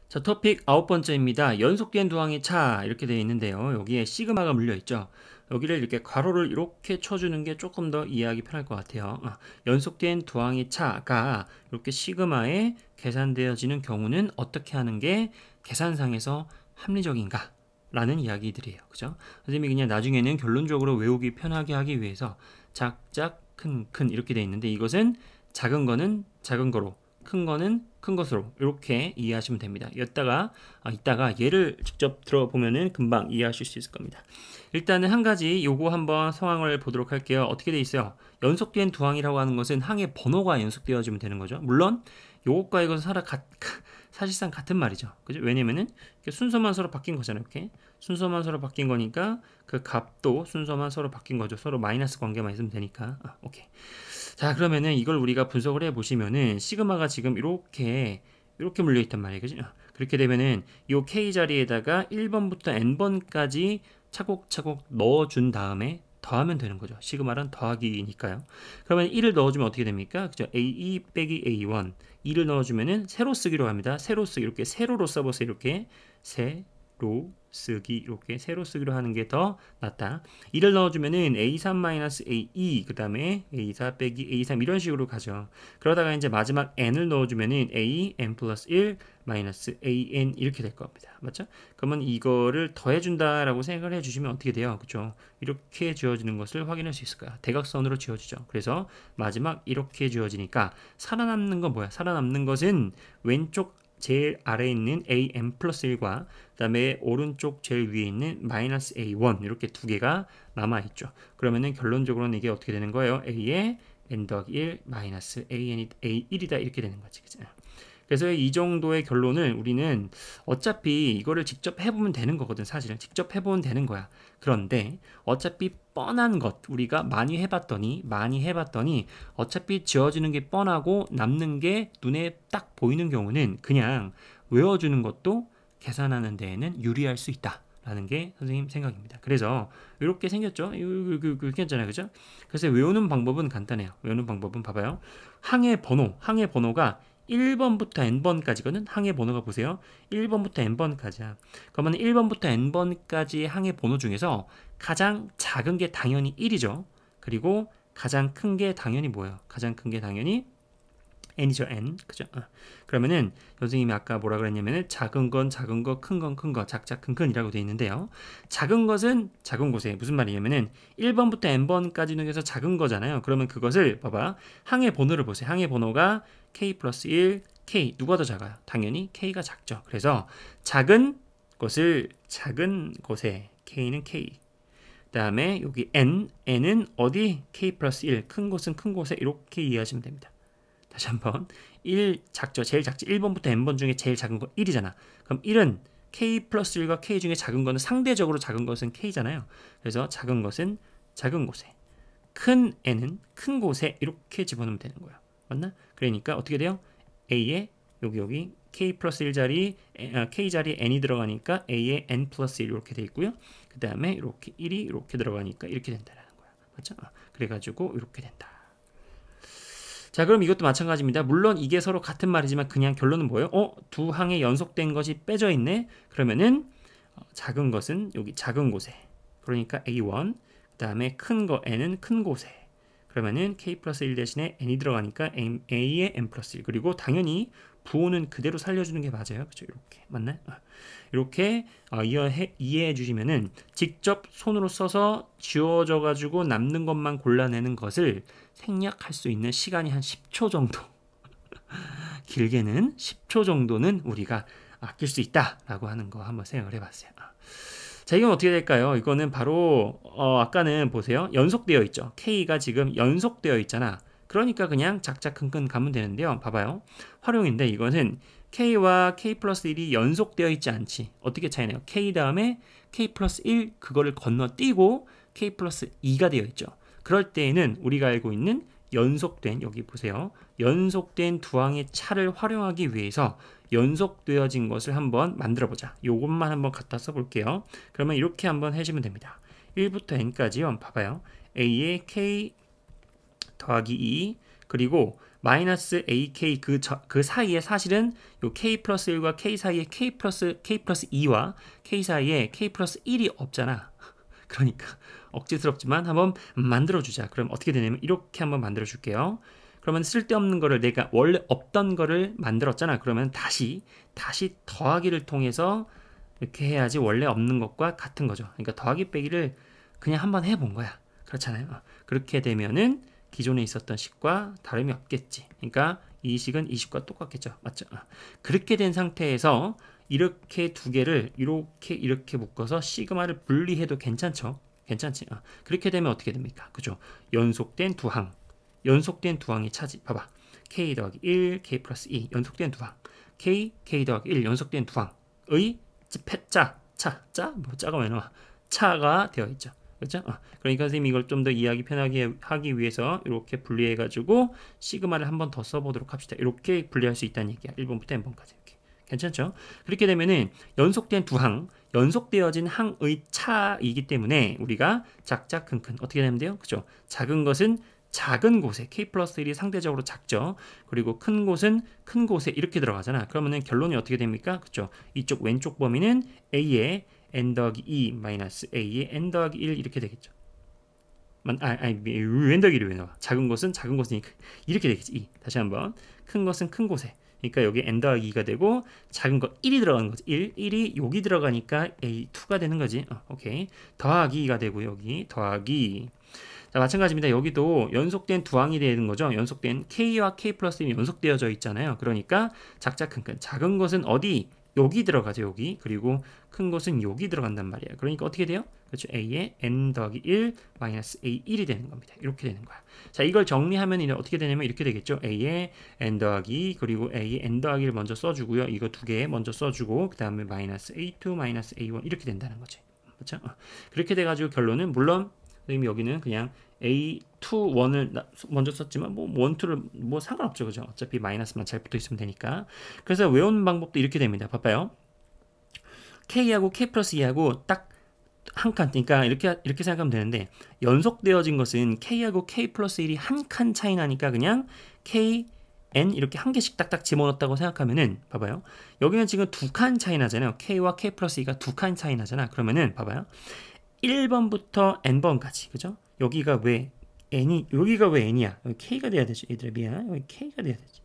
자, 토픽 9번째입니다. 연속된 두항의 차 이렇게 되어 있는데요. 여기에 시그마가 물려 있죠. 여기를 이렇게 괄호를 이렇게 쳐주는 게 조금 더 이해하기 편할 것 같아요. 연속된 두항의 차가 이렇게 시그마에 계산되어지는 경우는 어떻게 하는 게 계산상에서 합리적인가? 라는 이야기들이에요. 그죠? 선생님이 그냥 나중에는 결론적으로 외우기 편하게 하기 위해서 작작 큰 이렇게 되어 있는데, 이것은 작은 거는 작은 거로, 큰 거는 큰 것으로 이렇게 이해하시면 됩니다. 이따가 예를 직접 들어보면은 금방 이해하실 수 있을 겁니다. 일단은 한 가지 요거 한번 상황을 보도록 할게요. 어떻게 돼 있어요? 연속된 두 항이라고 하는 것은 항의 번호가 연속되어지면 되는 거죠. 물론 요것과 이것은 사실상 같은 말이죠. 그죠? 왜냐면은 순서만 서로 바뀐 거잖아요. 이렇게 순서만 서로 바뀐 거니까 그 값도 순서만 서로 바뀐 거죠. 서로 마이너스 관계만 있으면 되니까. 오케이. 자, 그러면은 이걸 우리가 분석을 해 보시면은 시그마가 지금 이렇게 물려 있단 말이에요. 그죠? 그렇게 되면은 요 k 자리에다가 1번부터 n번까지 차곡차곡 넣어준 다음에 더하면 되는 거죠. 시그마란 더하기니까요. 그러면 1을 넣어주면 어떻게 됩니까? 그죠? A2 빼기 A1. 2를 넣어주면은 세로 쓰기로 합니다. 세로 쓰기, 이렇게 세로로 써보세요. 이렇게 세로 쓰기, 이렇게 세로 쓰기로 하는 게 더 낫다. 2를 넣어주면은 A3-A2, 그 다음에 A4 빼기 A3 이런 식으로 가죠. 그러다가 이제 마지막 n을 넣어주면은 A, n 플러스 1 마이너스 AN 이렇게 될 겁니다. 맞죠? 그러면 이거를 더해준다라고 생각을 해주시면 어떻게 돼요? 그죠? 이렇게 지어지는 것을 확인할 수 있을 거야. 대각선으로 지어지죠. 그래서 마지막 이렇게 지어지니까 살아남는 건 뭐야? 살아남는 것은 왼쪽 제일 아래에 있는 an 플러스 1과 그 다음에 오른쪽 제일 위에 있는 마이너스 a1 이렇게 두 개가 남아있죠. 그러면은 결론적으로는 이게 어떻게 되는 거예요? a에 n 더하기 1 마이너스 an이 a1이다 이렇게 되는 거지. 그죠? 그래서 이 정도의 결론을 우리는 어차피 이거를 직접 해보면 되는 거거든. 사실은 직접 해보면 되는 거야. 그런데 어차피 뻔한 것, 우리가 많이 해봤더니 어차피 지어지는 게 뻔하고 남는 게 눈에 딱 보이는 경우는 그냥 외워주는 것도 계산하는 데에는 유리할 수 있다 라는 게 선생님 생각입니다. 그래서 이렇게 생겼죠. 그렇게 했잖아요. 그죠? 그래서 외우는 방법은 간단해요. 외우는 방법은 봐봐요. 항의 번호가 1번부터 n번까지거든. 항의 번호가 보세요. 1번부터 n번까지야. 그러면 1번부터 n번까지 항의 번호 중에서 가장 작은 게 당연히 1이죠. 그리고 가장 큰 게 당연히 뭐예요? 가장 큰 게 당연히 n이죠. n. 그죠? 그러면은 선생님이 아까 뭐라 그랬냐면은 작은 건 작은 거, 큰 건 큰 거, 작작 큰 큰이라고 되어 있는데요. 작은 것은 작은 곳에 무슨 말이냐면은 1번부터 n번까지 중에서 작은 거잖아요. 그러면 그것을 봐봐. 항의 번호를 보세요. 항의 번호가 k 플러스 1, k 누가 더 작아요? 당연히 k가 작죠. 그래서 작은 것을 작은 곳에 k는 k. 그다음에 여기 n은 어디? k 플러스 1, 큰 곳은 큰 곳에 이렇게 이해하시면 됩니다. 다시 한번 1 작죠. 제일 작지. 1번부터 n번 중에 제일 작은 거 1이잖아. 그럼 1은 k 플러스 1과 k 중에 작은 거는 상대적으로 작은 것은 k잖아요. 그래서 작은 것은 작은 곳에, 큰 n은 큰 곳에 이렇게 집어넣으면 되는 거예요. 맞나? 그러니까 어떻게 돼요? a에 여기 k 플러스 1 자리, k 자리에 n이 들어가니까 a에 n 플러스 1 이렇게 돼 있고요. 그 다음에 이렇게 1이 이렇게 들어가니까 이렇게 된다는 거야. 맞죠? 그래가지고 이렇게 된다. 자, 그럼 이것도 마찬가지입니다. 물론 이게 서로 같은 말이지만 그냥 결론은 뭐예요? 두 항에 연속된 것이 빼져 있네? 그러면은 작은 것은 여기 작은 곳에, 그러니까 A1, 그 다음에 큰 거 n은 큰 곳에, 그러면은 k 플러스 1 대신에 n이 들어가니까 a에 n 플러스 1, 그리고 당연히 부호는 그대로 살려주는 게 맞아요. 그죠? 이렇게 맞나요? 이렇게 이해해 주시면은 직접 손으로 써서 지워져 가지고 남는 것만 골라내는 것을 생략할 수 있는 시간이 한 10초 정도, 길게는 10초 정도는 우리가 아낄 수 있다라고 하는 거 한번 생각을 해봤어요. 자, 이건 어떻게 될까요? 이거는 바로 아까는 보세요. 연속되어 있죠. K가 지금 연속되어 있잖아. 그러니까 그냥 작작 큰큰 가면 되는데요. 봐봐요. 활용인데 이거는 K와 K 플러스 1이 연속되어 있지 않지. 어떻게 차이나요? K 다음에 K 플러스 1 그거를 건너뛰고 K 플러스 2가 되어 있죠. 그럴 때에는 우리가 알고 있는 연속된, 여기 보세요. 연속된 두 항의 차를 활용하기 위해서 연속되어진 것을 한번 만들어 보자. 요것만 한번 갖다 써볼게요. 그러면 이렇게 한번 해주면 됩니다. 1부터 n까지요. 봐봐요. a에 k 더하기 2, 그리고 마이너스 AK 그 사이에 사실은 요 K 플러스 1과 K 사이에 K 플러스 2와 K 사이에 K 플러스 1이 없잖아. 그러니까 억지스럽지만 한번 만들어주자. 그럼 어떻게 되냐면 이렇게 한번 만들어줄게요. 그러면 쓸데없는 거를 내가 원래 없던 거를 만들었잖아. 그러면 다시 더하기를 통해서 이렇게 해야지 원래 없는 것과 같은 거죠. 그러니까 더하기 빼기를 그냥 한번 해본 거야. 그렇잖아요. 그렇게 되면은 기존에 있었던 식과 다름이 없겠지. 그러니까 이 식은 이 식과 똑같겠죠. 맞죠? 그렇게 된 상태에서 이렇게 두 개를 이렇게 묶어서 시그마를 분리해도 괜찮죠? 괜찮지? 그렇게 되면 어떻게 됩니까? 그죠? 연속된 두 항의 차지. 봐봐. k 더하기 1, k 플러스 2 연속된 두 항. k 더하기 1 연속된 두 항의 뭐 짜가 왜 나와? 차가 되어 있죠. 그렇죠? 그러니까 선생님이 이걸 좀 더 이해하기 편하게 하기 위해서 이렇게 분리해가지고 시그마를 한 번 더 써보도록 합시다. 이렇게 분리할 수 있다는 얘기야. 1번부터 n번까지. 이렇게. 괜찮죠? 그렇게 되면은 연속된 두 항, 연속되어진 항의 차이기 때문에 우리가 작작 큰 어떻게 되면 돼요? 그죠? 작은 것은 작은 곳에 k 플러스 1이 상대적으로 작죠. 그리고 큰 곳은 큰 곳에 이렇게 들어가잖아. 그러면은 결론이 어떻게 됩니까? 그죠? 이쪽 왼쪽 범위는 a의 n 더하기 2 마이너스 a의 n 더하기 1 이렇게 되겠죠. n 더하기 1이 왜 나와? 작은 것은 이렇게 되겠지. 2. 다시 한번 큰 것은 큰 곳에. 그러니까 여기 n 더하기 2가 되고 작은 거 1이 들어가는 거지. 1이 여기 들어가니까 a2가 되는 거지. 오케이. 더하기가 되고 여기 더하기. 자, 마찬가지입니다. 여기도 연속된 두 항이 되는 거죠. 연속된 K와 K 플러스 1이 연속되어져 있잖아요. 그러니까 작작 큰 작은 것은 어디? 여기 들어가죠. 여기. 그리고 큰 것은 여기 들어간단 말이에요. 그러니까 어떻게 돼요? 그렇죠. A의 N 더하기 1 마이너스 A1이 되는 겁니다. 이렇게 되는 거야. 자, 이걸 정리하면 이제 어떻게 되냐면 이렇게 되겠죠. A의 N 더하기 그리고 A의 N 더하기를 먼저 써주고요. 이거 두 개 먼저 써주고 그 다음에 마이너스 A2 마이너스 A1 이렇게 된다는 거지. 그렇죠? 그렇게 돼가지고 결론은 물론 선생님이 여기는 그냥 A2, 1을 먼저 썼지만 뭐 1, 2를 뭐 상관없죠. 그죠? 어차피 마이너스만 잘 붙어 있으면 되니까. 그래서 외우는 방법도 이렇게 됩니다. 봐봐요. K하고 K 플러스 2하고 딱 한 칸, 그러니까 이렇게 생각하면 되는데 연속되어진 것은 K하고 K 플러스 1이 한 칸 차이 나니까 그냥 K, N 이렇게 한 개씩 딱딱 집어넣었다고 생각하면은 봐봐요. 여기는 지금 두 칸 차이 나잖아요. K와 K 플러스 2가 두 칸 차이 나잖아. 그러면은 봐봐요. 1번부터 n번까지 그죠? 여기가 왜 n이야? 여기 k가 돼야 되죠. 얘들아 미안. 여기 k가 돼야 되지.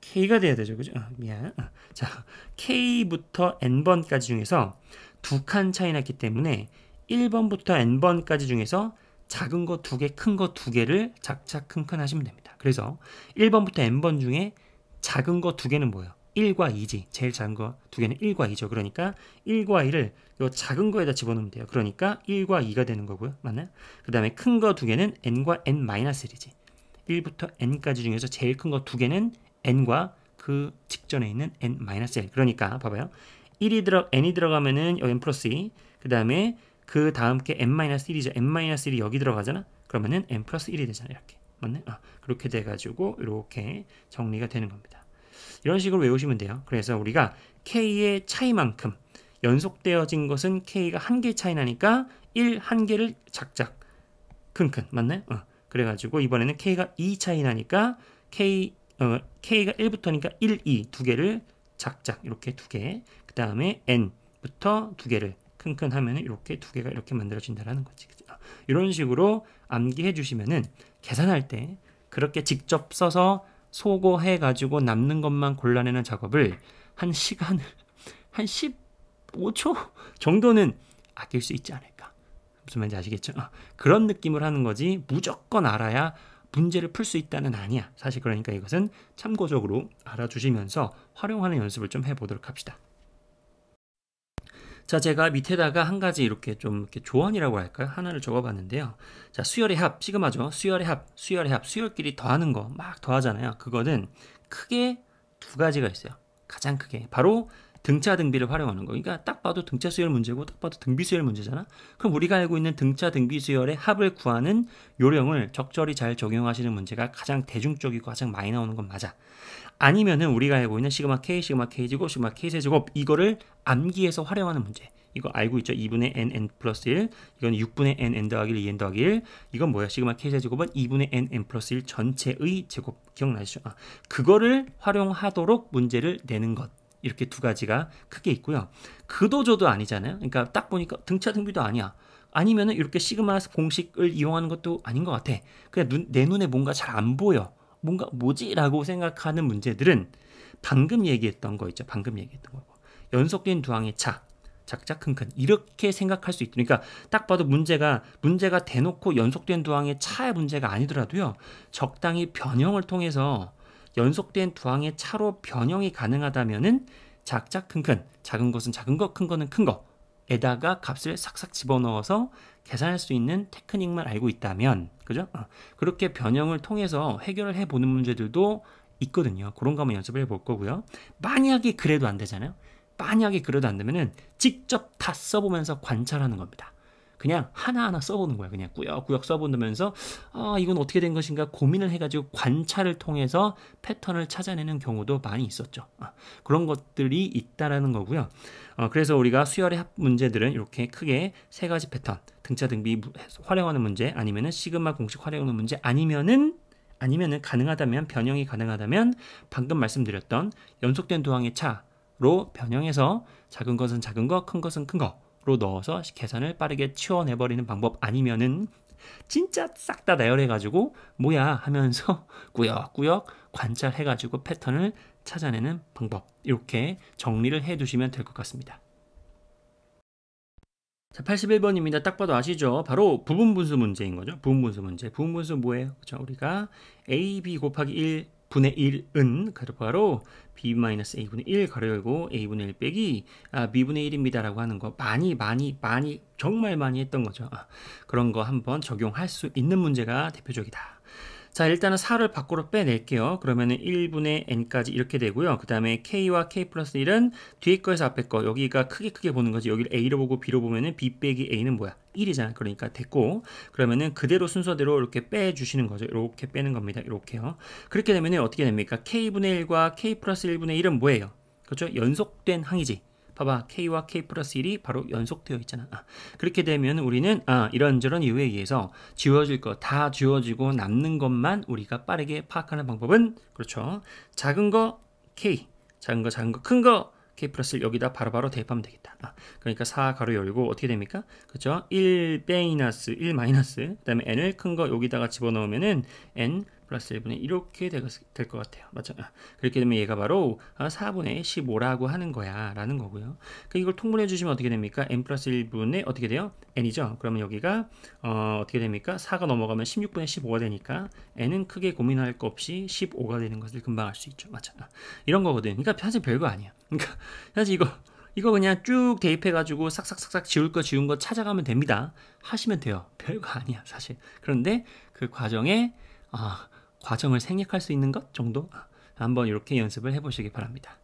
k가 돼야 되죠. 그죠? 미안. 자, k부터 n번까지 중에서 두 칸 차이 났기 때문에 1번부터 n번까지 중에서 작은 거 두 개, 큰 거 두 개를 작작 큰큰 하시면 됩니다. 그래서 1번부터 n번 중에 작은 거 두 개는 뭐예요? 1과 2지. 제일 작은 거 두 개는 1과 2죠. 그러니까 1과 2를 요 작은 거에다 집어넣으면 돼요. 그러니까 1과 2가 되는 거고요. 맞나요? 그 다음에 큰 거 두 개는 n과 n-1이지. 1부터 n까지 중에서 제일 큰 거 두 개는 n과 그 직전에 있는 n-1. 그러니까 봐봐요. n이 들어가면은 n 플러스 2. 그 다음에 그 다음 게 n-1이죠. n-1이 여기 들어가잖아. 그러면은 n 플러스 1이 되잖아. 이렇게. 맞네? 그렇게 돼가지고 이렇게 정리가 되는 겁니다. 이런 식으로 외우시면 돼요. 그래서 우리가 K의 차이만큼 연속되어진 것은 K가 한 개 차이 나니까 1, 한 개를 작작 큰큰 맞나요? 그래가지고 이번에는 K가 2 차이 나니까 K가 1부터니까 1, 2 두 개를 작작 이렇게 두 개. 그 다음에 N부터 두 개를 큰큰 하면 이렇게 두 개가 이렇게 만들어진다는 거지. 그죠? 이런 식으로 암기해 주시면은 계산할 때 그렇게 직접 써서 소거해가지고 남는 것만 골라내는 작업을 한 15초 정도는 아낄 수 있지 않을까. 무슨 말인지 아시겠죠? 그런 느낌을 하는 거지 무조건 알아야 문제를 풀 수 있다는 아니야. 사실 그러니까 이것은 참고적으로 알아주시면서 활용하는 연습을 좀 해보도록 합시다. 자, 제가 밑에다가 한 가지 이렇게 조언이라고 할까요? 하나를 적어봤는데요. 자, 수열의 합, 시그마죠. 수열의 합, 수열끼리 더하는 거 막 더하잖아요. 그거는 크게 두 가지가 있어요. 가장 크게. 바로 등차 등비를 활용하는 거. 그러니까 딱 봐도 등차 수열 문제고 딱 봐도 등비 수열 문제잖아. 그럼 우리가 알고 있는 등차 등비 수열의 합을 구하는 요령을 적절히 잘 적용하시는 문제가 가장 대중적이고 가장 많이 나오는 건 맞아. 아니면은 우리가 알고 있는 시그마 K 제곱, 시그마 K 세제곱 이거를 암기해서 활용하는 문제. 이거 알고 있죠? 2분의 n 플러스 1. 이건 6분의 n 더하기 1, 2n 더하기 1. 이건 뭐야? 시그마 k 제곱은 2분의 n 플러스 1 전체의 제곱. 기억나시죠? 그거를 활용하도록 문제를 내는 것. 이렇게 두 가지가 크게 있고요. 그도저도 아니잖아요. 그러니까 딱 보니까 등차등비도 아니야. 아니면은 이렇게 시그마 공식을 이용하는 것도 아닌 것 같아. 그냥 내 눈에 뭔가 잘 안 보여. 뭔가 뭐지? 라고 생각하는 문제들은 방금 얘기했던 거 있죠. 방금 얘기했던 거고. 연속된 두 항의 차. 작작 큰큰 이렇게 생각할 수 있다. 그러니까 딱 봐도 문제가 대놓고 연속된 두 항의 차의 문제가 아니더라도요. 적당히 변형을 통해서 연속된 두 항의 차로 변형이 가능하다면은 작작 큰큰 작은 것은 작은 거, 큰 거는 큰 거에다가 값을 싹싹 집어넣어서 계산할 수 있는 테크닉만 알고 있다면, 그죠? 그렇게 변형을 통해서 해결을 해보는 문제들도 있거든요. 그런 거 한번 연습을 해볼 거고요. 만약에 그래도 안 되잖아요. 만약에 그래도 안 되면은 직접 다 써보면서 관찰하는 겁니다. 그냥 하나하나 써보는 거야. 그냥 꾸역꾸역 써보면서 이건 어떻게 된 것인가 고민을 해가지고 관찰을 통해서 패턴을 찾아내는 경우도 많이 있었죠. 그런 것들이 있다라는 거고요. 그래서 우리가 수열의 합 문제들은 이렇게 크게 세 가지 패턴, 등차 등비 활용하는 문제, 아니면은 시그마 공식 활용하는 문제, 아니면은 가능하다면 변형이 가능하다면 방금 말씀드렸던 연속된 두 항의 차로 변형해서 작은 것은 작은 거, 큰 것은 큰 거로 넣어서 계산을 빠르게 치워내버리는 방법, 아니면은 진짜 싹 다 나열해가지고 뭐야 하면서 꾸역꾸역 관찰해가지고 패턴을 찾아내는 방법, 이렇게 정리를 해두시면 될 것 같습니다. 자, 81번입니다. 딱 봐도 아시죠? 바로 부분분수 문제인 거죠. 부분분수 문제. 부분분수 뭐예요? 그렇죠? 우리가 ab 곱하기 1분의 1은 바로 b-a분의 1 가로 열고 a분의 1 빼기 b분의 1입니다 라고 하는 거 많이 정말 많이 했던 거죠. 그런 거 한번 적용할 수 있는 문제가 대표적이다. 자, 일단은 4를 밖으로 빼낼게요. 그러면은 1분의 n까지 이렇게 되고요. 그 다음에 k와 k 플러스 1은 뒤에 거에서 앞에 거, 여기가 크게 보는 거지. 여기를 a로 보고 b로 보면은 b 빼기 a는 뭐야? 1이잖아. 그러니까 됐고, 그러면은 그대로 순서대로 이렇게 빼주시는 거죠. 이렇게 빼는 겁니다. 이렇게요. 그렇게 되면은 어떻게 됩니까? k분의 1과 k 플러스 1분의 1은 뭐예요? 그렇죠? 연속된 항이지. 봐봐, k와 k 플러스 1이 바로 연속되어 있잖아. 그렇게 되면 우리는 이런저런 이유에 의해서 지워질 거 다 지워지고 남는 것만 우리가 빠르게 파악하는 방법은, 그렇죠, 작은 거 k, 작은 거 큰 거 k 플러스 1 여기다 바로바로 대입하면 되겠다. 그러니까 4 가로 열고 어떻게 됩니까? 그렇죠? 1 마이너스 그 다음에 n을 큰 거 여기다가 집어넣으면은 n 플러스 1분의 이렇게 될 것 같아요. 맞죠? 그렇게 되면 얘가 바로 4분의 15라고 하는 거야 라는 거고요. 그러니까 이걸 통분해 주시면 어떻게 됩니까? n 플러스 1분의 어떻게 돼요? n이죠? 그러면 여기가 어떻게 됩니까? 4가 넘어가면 16분의 15가 되니까 n은 크게 고민할 거 없이 15가 되는 것을 금방 알 수 있죠. 맞죠? 이런 거거든. 그러니까 사실 별거 아니야. 그러니까 사실 이거 그냥 쭉 대입해가지고 싹싹싹싹 지운 거 찾아가면 됩니다. 하시면 돼요. 별거 아니야 사실. 그런데 그 과정을 생략할 수 있는 것 정도 한번 이렇게 연습을 해보시기 바랍니다.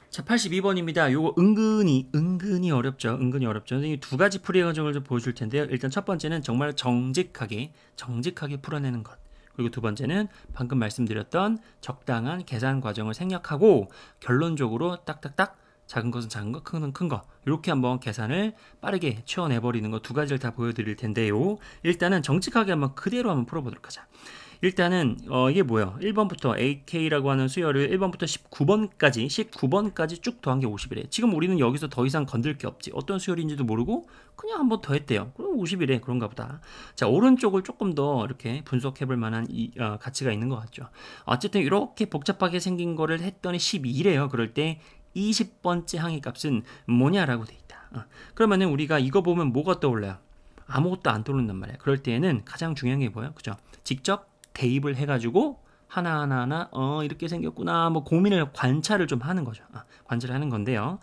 자, 82번입니다. 요거 은근히 어렵죠. 선생님이 두 가지 풀이 과정을 좀 보여줄 텐데요. 일단 첫 번째는 정말 정직하게 풀어내는 것. 그리고 두 번째는 방금 말씀드렸던 적당한 계산 과정을 생략하고 결론적으로 딱딱딱 작은 것은 작은 거, 큰 것은 큰 거, 이렇게 한번 계산을 빠르게 치워내버리는 거 두 가지를 다 보여드릴 텐데요. 일단은 정직하게 한번 그대로 한번 풀어보도록 하자. 일단은 이게 뭐예요? 1번부터 AK라고 하는 수열을 1번부터 19번까지 쭉 더한 게 50이래. 지금 우리는 여기서 더 이상 건들 게 없지. 어떤 수열인지도 모르고 그냥 한번 더 했대요. 그럼 50이래. 그런가 보다. 자, 오른쪽을 조금 더 이렇게 분석해 볼 만한 가치가 있는 것 같죠. 어쨌든 이렇게 복잡하게 생긴 거를 했더니 12래요. 그럴 때 20번째 항의 값은 뭐냐라고 돼 있다. 그러면은 우리가 이거 보면 뭐가 떠올라요? 아무것도 안 떠오른단 말이야. 그럴 때에는 가장 중요한 게 뭐예요? 그죠? 직접 대입을 해가지고 하나하나 이렇게 생겼구나 뭐 관찰을 좀 하는 거죠. 관찰을 하는 건데요.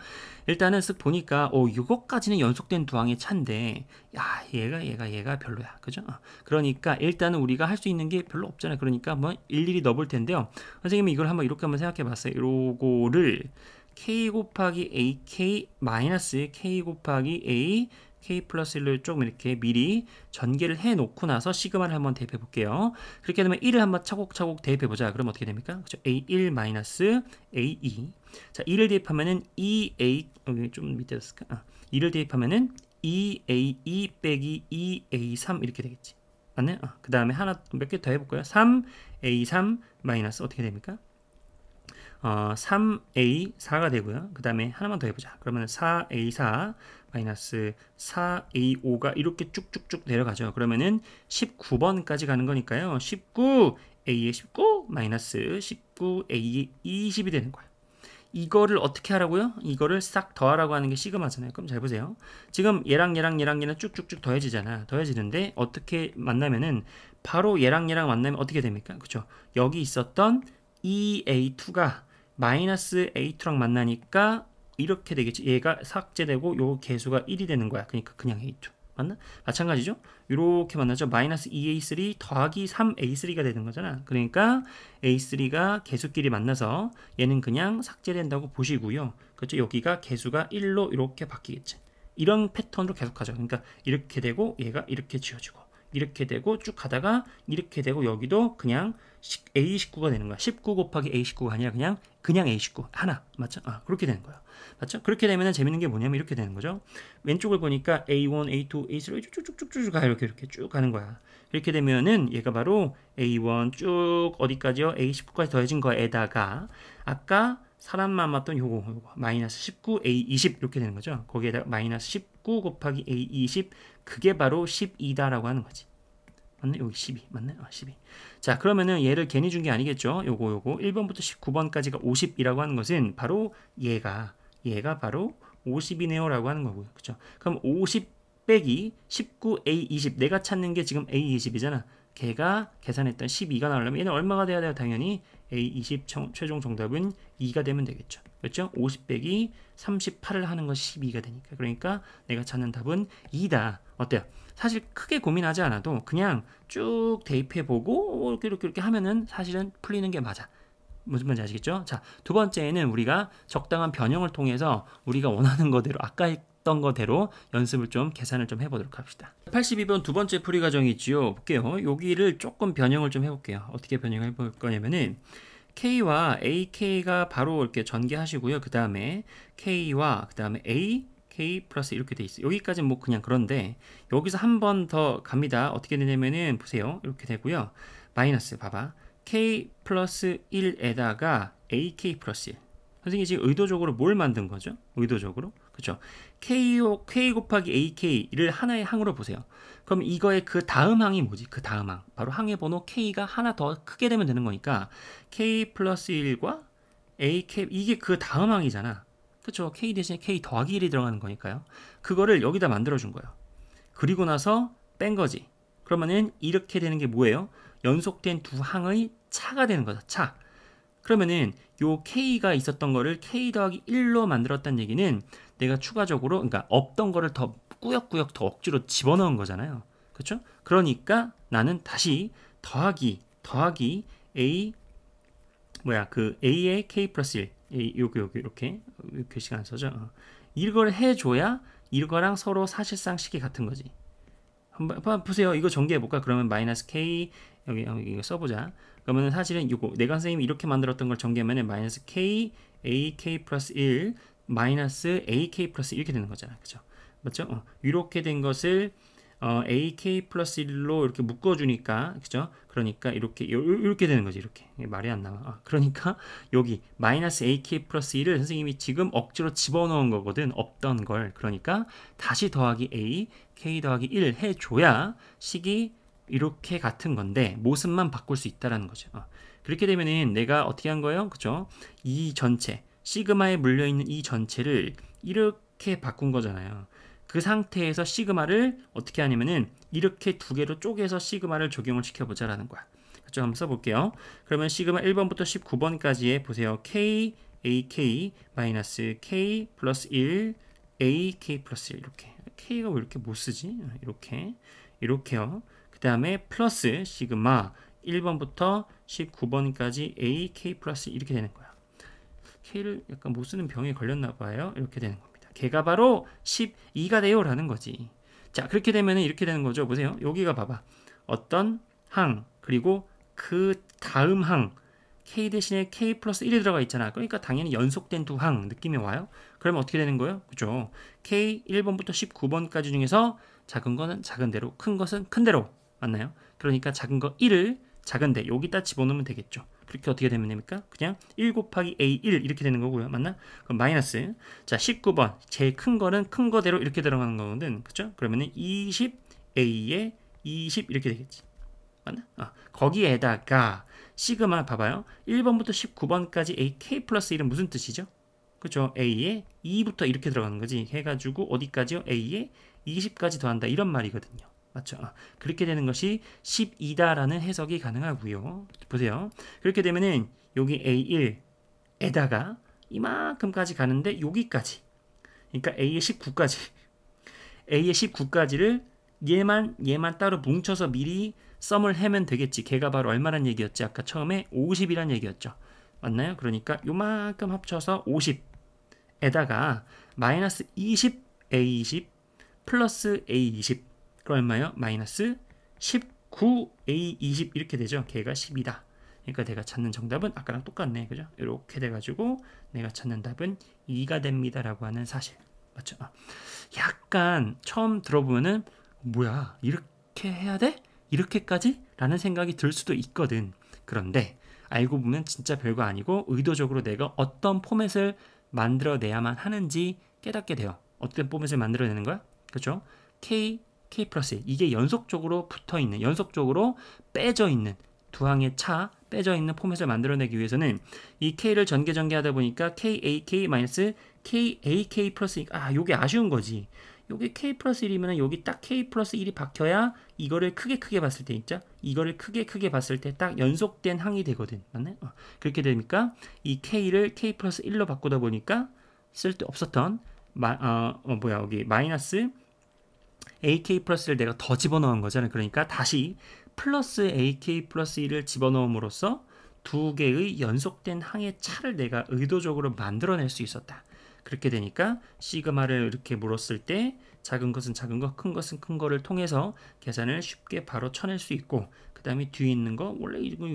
일단은 쓱 보니까 이것까지는 연속된 두 항의 차인데 야 얘가 별로야. 그죠? 그러니까 일단은 우리가 할 수 있는 게 별로 없잖아요. 그러니까 뭐 일일이 넣어볼 텐데요. 선생님이 이걸 이렇게 한번 생각해 봤어요. 요거를 k 곱하기 ak 마이너스 k 곱하기 a k 플러스 1로 조금 이렇게 미리 전개를 해 놓고 나서 시그마를 한번 대입해 볼게요. 그렇게 되면 1을 한번 차곡차곡 대입해 보자. 그럼 어떻게 됩니까? 그렇죠? A1 마이너스 A2. 자, 2를 대입하면은 2A 여기 좀 밑에 뒀을까? 2를 대입하면은 2A2 빼기 2A3 이렇게 되겠지. 맞나요? 그 다음에 하나 몇 개 더 해볼까요? 3A3 마이너스 어떻게 됩니까? 3A4가 되고요. 그 다음에 하나만 더 해보자. 그러면 4A4 마이너스 4A5가 이렇게 쭉쭉쭉 내려가죠. 그러면은 19번까지 가는 거니까요. 19A의 19 마이너스 19A의 20이 되는 거야. 이거를 어떻게 하라고요? 이거를 싹 더하라고 하는 게 시그마잖아요. 그럼 잘 보세요. 지금 얘랑 쭉쭉쭉 더해지잖아. 더해지는데 어떻게 만나면은 바로 얘랑 만나면 어떻게 됩니까? 그죠? 여기 있었던 2A2가 마이너스 A2랑 만나니까 이렇게 되겠지. 얘가 삭제되고 요 개수가 1이 되는 거야. 그러니까 그냥 A2. 맞나? 마찬가지죠? 이렇게 만나죠. 마이너스 2A3 더하기 3A3가 되는 거잖아. 그러니까 A3가 개수끼리 만나서 얘는 그냥 삭제된다고 보시고요. 그렇죠? 여기가 개수가 1로 이렇게 바뀌겠지. 이런 패턴으로 계속하죠. 그러니까 이렇게 되고 얘가 이렇게 지워지고 이렇게 되고 쭉 가다가 이렇게 되고 여기도 그냥 A19가 되는 거야. 19 곱하기 A19가 아니라 그냥 A19 하나. 맞죠? 그렇게 되는 거야. 맞죠? 그렇게 되면 재밌는 게 뭐냐면 이렇게 되는 거죠. 왼쪽을 보니까 A1, A2, A3 쭉쭉쭉쭉 가 이렇게 쭉 가는 거야. 이렇게 되면은 얘가 바로 A1 쭉 어디까지요? A19까지 더해진 거에다가 아까 사람만 맞던 요거 마이너스 19 A20 이렇게 되는 거죠. 거기에다가 마이너스 19 곱하기 A20 그게 바로 12다라고 하는 거지. 맞네? 여기 12 맞네? 12. 자, 그러면은 얘를 괜히 준 게 아니겠죠? 요거 1번부터 19번까지가 50이라고 하는 것은 바로 얘가 바로 50이네요 라고 하는 거고요. 그쵸? 그럼 50 빼기 19A20 내가 찾는 게 지금 A20이잖아. 걔가 계산했던 12가 나오려면 얘는 얼마가 돼야 돼요? 당연히 A20 최종 정답은 2가 되면 되겠죠. 그렇죠? 50 빼기 38을 하는 것이 12가 되니까. 그러니까 내가 찾는 답은 2다. 어때요? 사실 크게 고민하지 않아도 그냥 쭉 대입해보고 이렇게 하면은 사실은 풀리는 게 맞아. 무슨 말인지 아시겠죠? 자, 두 번째는 우리가 적당한 변형을 통해서 우리가 원하는 거대로 아까 했던 거대로 연습을 좀 계산을 좀 해보도록 합시다. 82번 두 번째 풀이 과정이 있지요. 볼게요. 여기를 조금 변형을 좀 해볼게요. 어떻게 변형을 해볼 거냐면은 K와 AK가 바로 이렇게 전개하시고요. 그 다음에 K와 그 다음에 A K 플러스 이렇게 돼 있어요. 여기까지는 뭐 그냥 그런데 여기서 한 번 더 갑니다. 어떻게 되냐면은 보세요. 이렇게 되고요. 마이너스 봐봐. K 플러스 1에다가 AK 플러스 1. 선생님이 지금 의도적으로 뭘 만든 거죠? 의도적으로. 그렇죠? K 곱하기 AK를 하나의 항으로 보세요. 그럼 이거의 그 다음 항이 뭐지? 그 다음 항. 바로 항의 번호 K가 하나 더 크게 되면 되는 거니까 K 플러스 1과 AK 이게 그 다음 항이잖아. 그렇죠? K 대신에 K 더하기 1이 들어가는 거니까요. 그거를 여기다 만들어준 거예요. 그리고 나서 뺀 거지. 그러면은 이렇게 되는 게 뭐예요? 연속된 두 항의 차가 되는 거죠. 차. 그러면은 요 K가 있었던 거를 K 더하기 1로 만들었다는 얘기는 내가 추가적으로 그러니까 없던 거를 더 꾸역꾸역 더 억지로 집어넣은 거잖아요. 그렇죠? 그러니까 나는 다시 더하기 A A의 K 플러스 1 여기 이렇게 글씨가 안 써져. 이걸 해줘야 이거랑 서로 사실상 식이 같은 거지. 한번 보세요. 이거 전개해볼까? 그러면 마이너스 K 여기 이거 써보자. 그러면 사실은 이거 내가 선생님이 이렇게 만들었던 걸 전개하면 마이너스 K AK 플러스 1 마이너스 AK 플러스 1 이렇게 되는 거잖아. 그죠? 맞죠? 이렇게 된 것을 AK 플러스 1로 이렇게 묶어주니까 그죠? 그러니까 이렇게 되는 거지. 이렇게 말이 안 나와. 그러니까 여기 마이너스 AK 플러스 1을 선생님이 지금 억지로 집어넣은 거거든. 없던 걸. 그러니까 다시 더하기 A K 더하기 1 해줘야 식이 이렇게 같은 건데 모습만 바꿀 수 있다라는 거죠. 그렇게 되면은 내가 어떻게 한 거예요? 그죠? 이 전체 시그마에 물려있는 이 전체를 이렇게 바꾼 거잖아요. 그 상태에서 시그마를 어떻게 하냐면은 이렇게 두 개로 쪼개서 시그마를 적용을 시켜보자라는 거야. 그렇죠? 한번 써볼게요. 그러면 시그마 1번부터 19번까지에 보세요. K, AK, 마이너스 K 플러스 1, AK 플러스 1 이렇게. K가 왜 이렇게 못 쓰지? 이렇게요. 그 다음에 플러스 시그마 1번부터 19번까지 AK 플러스 이렇게 되는 거야. K를 약간 못 쓰는 병에 걸렸나 봐요. 이렇게 되는 겁니다. 걔가 바로 12가 돼요 라는 거지. 자, 그렇게 되면 이렇게 되는 거죠. 보세요. 여기가 봐봐. 어떤 항 그리고 그 다음 항 k 대신에 k 플러스 1이 들어가 있잖아. 그러니까 당연히 연속된 두 항 느낌이 와요. 그러면 어떻게 되는 거예요? 그죠? k 1번부터 19번까지 중에서 작은 거는 작은 대로, 큰 것은 큰 대로. 맞나요? 그러니까 작은 거 1을 작은데 여기다 집어넣으면 되겠죠. 그렇게 어떻게 되면 됩니까? 그냥 1 곱하기 A1 이렇게 되는 거고요. 맞나? 그럼 마이너스. 자, 19번. 제일 큰 거는 큰 거대로 이렇게 들어가는 거거든. 그죠? 그러면은 20A에 20 이렇게 되겠지. 맞나? 거기에다가 시그마 봐봐요. 1번부터 19번까지 AK 플러스 1은 무슨 뜻이죠? 그죠? A에 2부터 이렇게 들어가는 거지. 해가지고 어디까지요? A에 20까지 더한다. 이런 말이거든요. 맞죠? 그렇게 되는 것이 12다라는 해석이 가능하고요. 보세요. 그렇게 되면은 여기 A1에다가 이만큼까지 가는데 여기까지. 그러니까 A의 19까지. A의 19까지를 얘만 따로 뭉쳐서 미리 썸을 해면 되겠지. 걔가 바로 얼마란 얘기였지? 아까 처음에 50이란 얘기였죠. 맞나요? 그러니까 요만큼 합쳐서 50에다가 마이너스 20 A20 플러스 A20 그럼 얼마요? 마이너스 19 A20 이렇게 되죠. 걔가 10이다. 그러니까 내가 찾는 정답은 아까랑 똑같네. 그죠? 이렇게 돼가지고 내가 찾는 답은 2가 됩니다. 라고 하는 사실. 맞죠? 약간 처음 들어보면은 뭐야 이렇게 해야 돼? 이렇게까지? 라는 생각이 들 수도 있거든. 그런데 알고 보면 진짜 별거 아니고 의도적으로 내가 어떤 포맷을 만들어내야만 하는지 깨닫게 돼요. 어떤 포맷을 만들어내는 거야? 그렇죠? K 플러스 1. 이게 연속적으로 붙어있는, 연속적으로 빼져있는 두 항의 차, 빼져있는 포맷을 만들어내기 위해서는 이 K를 전개하다 보니까 KAK 플러스 1. 요게 아쉬운 거지. 요게 K 플러스 1이면 여기 딱 K 플러스 1이 박혀야 이거를 크게 봤을 때 있죠? 이거를 크게 봤을 때 딱 연속된 항이 되거든. 맞나요? 그렇게 되니까 이 K를 K 플러스 1로 바꾸다 보니까 쓸데없었던 여기 마이너스 AK 플러스를 내가 더 집어넣은 거잖아요. 그러니까 다시 플러스 AK 플러스 1을 집어넣음으로써 두 개의 연속된 항의 차를 내가 의도적으로 만들어낼 수 있었다. 그렇게 되니까 시그마를 이렇게 물었을 때 작은 것은 작은 거, 큰 것은 큰 거를 통해서 계산을 쉽게 바로 쳐낼 수 있고 그 다음에 뒤에 있는 거 원래 이거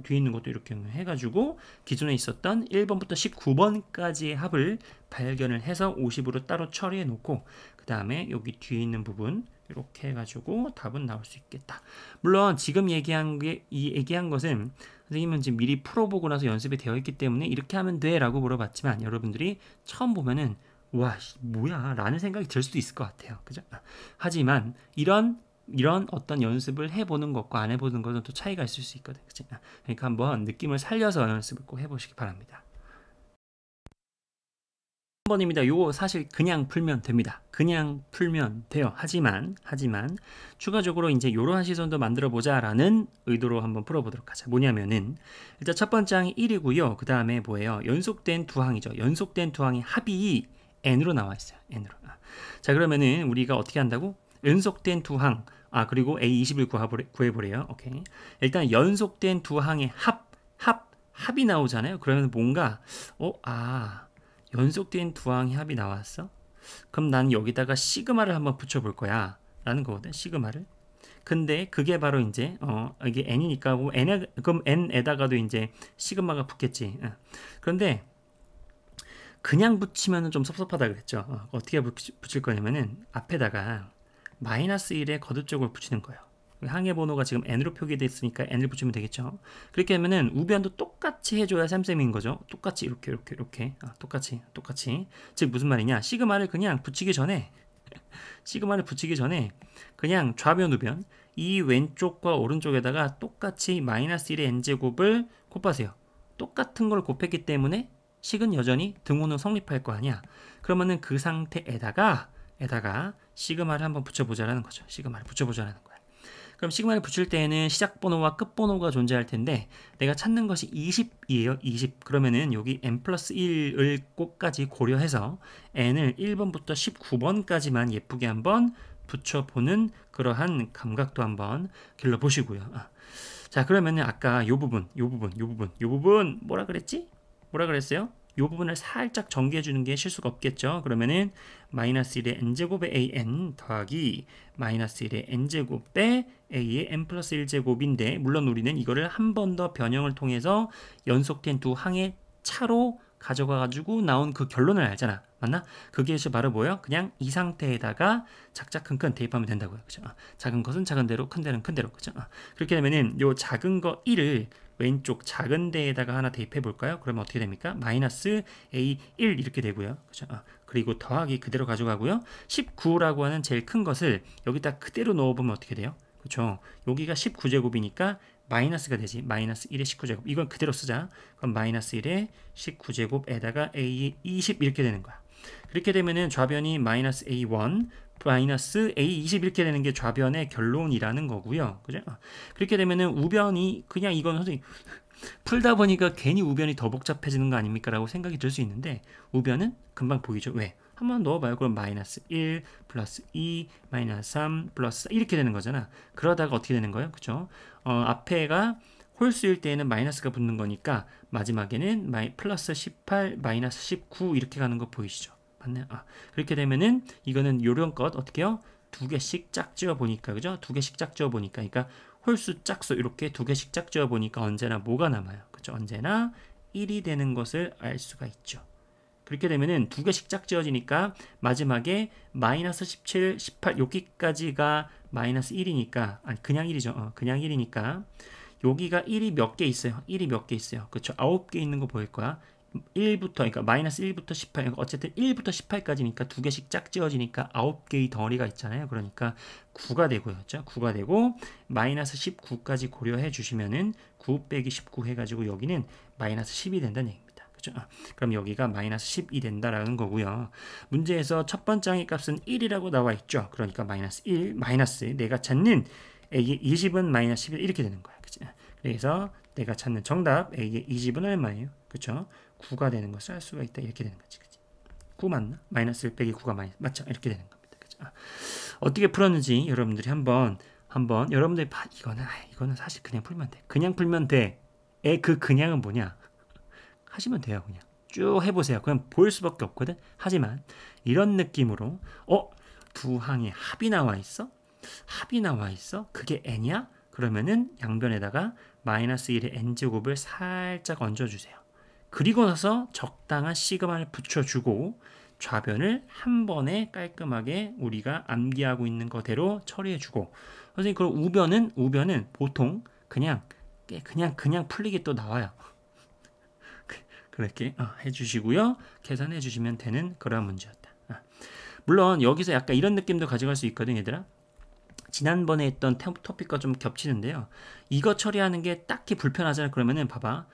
뒤에 있는 것도 이렇게 해가지고 기존에 있었던 1번부터 19번까지의 합을 발견을 해서 50으로 따로 처리해 놓고 그 다음에 여기 뒤에 있는 부분 이렇게 해가지고 답은 나올 수 있겠다. 물론 지금 얘기한 것은 선생님은 지금 미리 풀어보고 나서 연습이 되어 있기 때문에 이렇게 하면 돼 라고 물어봤지만 여러분들이 처음 보면은 와 뭐야 라는 생각이 들 수도 있을 것 같아요. 그죠? 하지만 이런 어떤 연습을 해보는 것과 안 해보는 것은 또 차이가 있을 수 있거든. 그치? 그러니까 한번 느낌을 살려서 연습을 꼭 해보시기 바랍니다. 3번입니다. 요거 사실 그냥 풀면 됩니다. 그냥 풀면 돼요. 하지만 추가적으로 이제 이러한 시선도 만들어 보자라는 의도로 한번 풀어보도록 하자. 뭐냐면은 일단 첫 번째 항이 1이고요. 그 다음에 뭐예요? 연속된 두 항이죠. 연속된 두 항의 합이 n으로 나와 있어요. n으로. 자 그러면은 우리가 어떻게 한다고? 연속된 두 항. 그리고 A20을 구해보래요. 오케이. 일단 연속된 두 항의 합이 나오잖아요. 그러면 뭔가 연속된 두 항의 합이 나왔어? 그럼 난 여기다가 시그마를 한번 붙여볼 거야 라는 거거든. 시그마를. 근데 그게 바로 이제 이게 n이니까 그럼 n에다가도 이제 시그마가 붙겠지. 그런데 그냥 붙이면 좀 섭섭하다 그랬죠. 어떻게 붙일 거냐면은 앞에다가 마이너스 1의 거듭적으로 붙이는 거예요. 항의 번호가 지금 n으로 표기되어 있으니까 n을 붙이면 되겠죠. 그렇게 하면은 우변도 똑같이 해줘야 쌤쌤인 거죠. 똑같이 이렇게 똑같이. 즉 무슨 말이냐? 시그마를 그냥 붙이기 전에 그냥 좌변 우변 이 왼쪽과 오른쪽에다가 똑같이 마이너스 1의 n제곱을 곱하세요. 똑같은 걸 곱했기 때문에 식은 여전히 등호는 성립할 거 아니야. 그러면은 그 상태에다가 시그마를 한번 붙여보자라는 거죠. 시그마를 붙여보자라는 거야. 그럼 시그마를 붙일 때에는 시작 번호와 끝 번호가 존재할 텐데 내가 찾는 것이 20이에요. 20. 그러면은 여기 n 플러스 1을 꼭까지 고려해서 n을 1번부터 19번까지만 예쁘게 한번 붙여보는 그러한 감각도 한번 길러보시고요. 자 그러면은 아까 요 부분 뭐라 그랬지? 뭐라 그랬어요? 이 부분을 살짝 정리해 주는 게 실수가 없겠죠. 그러면은 마이너스 1의 n제곱의 an 더하기 마이너스 1의 n제곱 빼 a의 n 플러스 1제곱인데 물론 우리는 이거를 한 번 더 변형을 통해서 연속된 두 항의 차로 가져가가지고 나온 그 결론을 알잖아. 맞나? 그게 바로 뭐예요? 그냥 이 상태에다가 작작큰큰 대입하면 된다고요. 그죠? 작은 것은 작은 대로, 큰 데는 큰 대로. 그죠? 그렇게 되면은 요 작은 거 1을 왼쪽 작은 데에다가 하나 대입해 볼까요? 그러면 어떻게 됩니까? 마이너스 a 1 이렇게 되고요. 그죠? 그리고 더하기 그대로 가져가고요. 19라고 하는 제일 큰 것을 여기다 그대로 넣어보면 어떻게 돼요? 그렇죠? 여기가 19제곱이니까 마이너스가 되지. 마이너스 1의 19제곱. 이건 그대로 쓰자. 그럼 마이너스 1의 19제곱에다가 a 20 이렇게 되는 거야. 그렇게 되면은 좌변이 마이너스 a1 마이너스 a20 이렇게 되는 게 좌변의 결론이라는 거고요. 그죠? 그렇게 되면은 우변이 그냥 이건 선생님 풀다 보니까 괜히 우변이 더 복잡해지는 거 아닙니까? 라고 생각이 들 수 있는데 우변은 금방 보이죠. 왜? 한번 넣어봐요. 그럼 마이너스 1 플러스 2 마이너스 3 플러스 4 이렇게 되는 거잖아. 그러다가 어떻게 되는 거예요? 그죠? 앞에가 홀수일 때에는 마이너스가 붙는 거니까 마지막에는 플러스 18 마이너스 19 이렇게 가는 거 보이시죠? 맞나요? 그렇게 되면은 이거는 요령 것 어떻게 해요? 두 개씩 짝 지어 보니까 그죠? 두 개씩 짝 지어 보니까 그러니까 홀수 짝수 이렇게 두 개씩 짝 지어 보니까 언제나 뭐가 남아요? 그죠? 언제나 1이 되는 것을 알 수가 있죠. 그렇게 되면은 두 개씩 짝 지어지니까 마지막에 마이너스 17, 18 여기까지가 마이너스 1이니까 아니 그냥 1이죠. 그냥 1이니까 여기가 1이 몇 개 있어요. 1이 몇 개 있어요. 그렇죠? 9개 있는 거 보일 거야. 1부터 그러니까 마이너스 1부터 18 그러니까 어쨌든 1부터 18까지니까 두 개씩 짝 지어지니까 9개의 덩어리가 있잖아요. 그러니까 9가 되고요. 그렇죠? 9가 되고 마이너스 19까지 고려해 주시면은 9 빼기 19 해가지고 여기는 마이너스 10이 된다는 얘기입니다. 그죠? 그럼 여기가 마이너스 10이 된다라는 거고요. 문제에서 첫 번째 항의 값은 1이라고 나와 있죠. 그러니까 마이너스 1 마이너스 내가 찾는 A의 20은 마이너스 11 이렇게 되는 거야. 그죠? 그래서 내가 찾는 정답 A의 20은 얼마예요? 그렇죠? 9가 되는 것을 알 수가 있다. 이렇게 되는 거지. 그치? 9 맞나? 마이너스 1 빼기 9가 맞죠? 이렇게 되는 겁니다. 그죠? 어떻게 풀었는지 여러분들이 한번 여러분들이 이거는 사실 그냥 풀면 돼. 그냥 풀면 돼. 그 그냥은 뭐냐? 하시면 돼요. 그냥 쭉 해보세요. 그냥 보일 수밖에 없거든. 하지만 이런 느낌으로 두 항의 합이 나와 있어? 합이 나와 있어? 그게 n이야? 그러면은 양변에다가 마이너스 1의 n제곱을 살짝 얹어주세요. 그리고 나서 적당한 시그마를 붙여주고 좌변을 한 번에 깔끔하게 우리가 암기하고 있는 거대로 처리해주고 선생님 그럼 우변은 보통 그냥 풀리게 또 나와요. 그렇게 해주시고요. 계산해 주시면 되는 그런 문제였다. 물론 여기서 약간 이런 느낌도 가져갈 수 있거든 얘들아. 지난번에 했던 토픽과 좀 겹치는데요. 이거 처리하는 게 딱히 불편하잖아요. 그러면은 봐봐.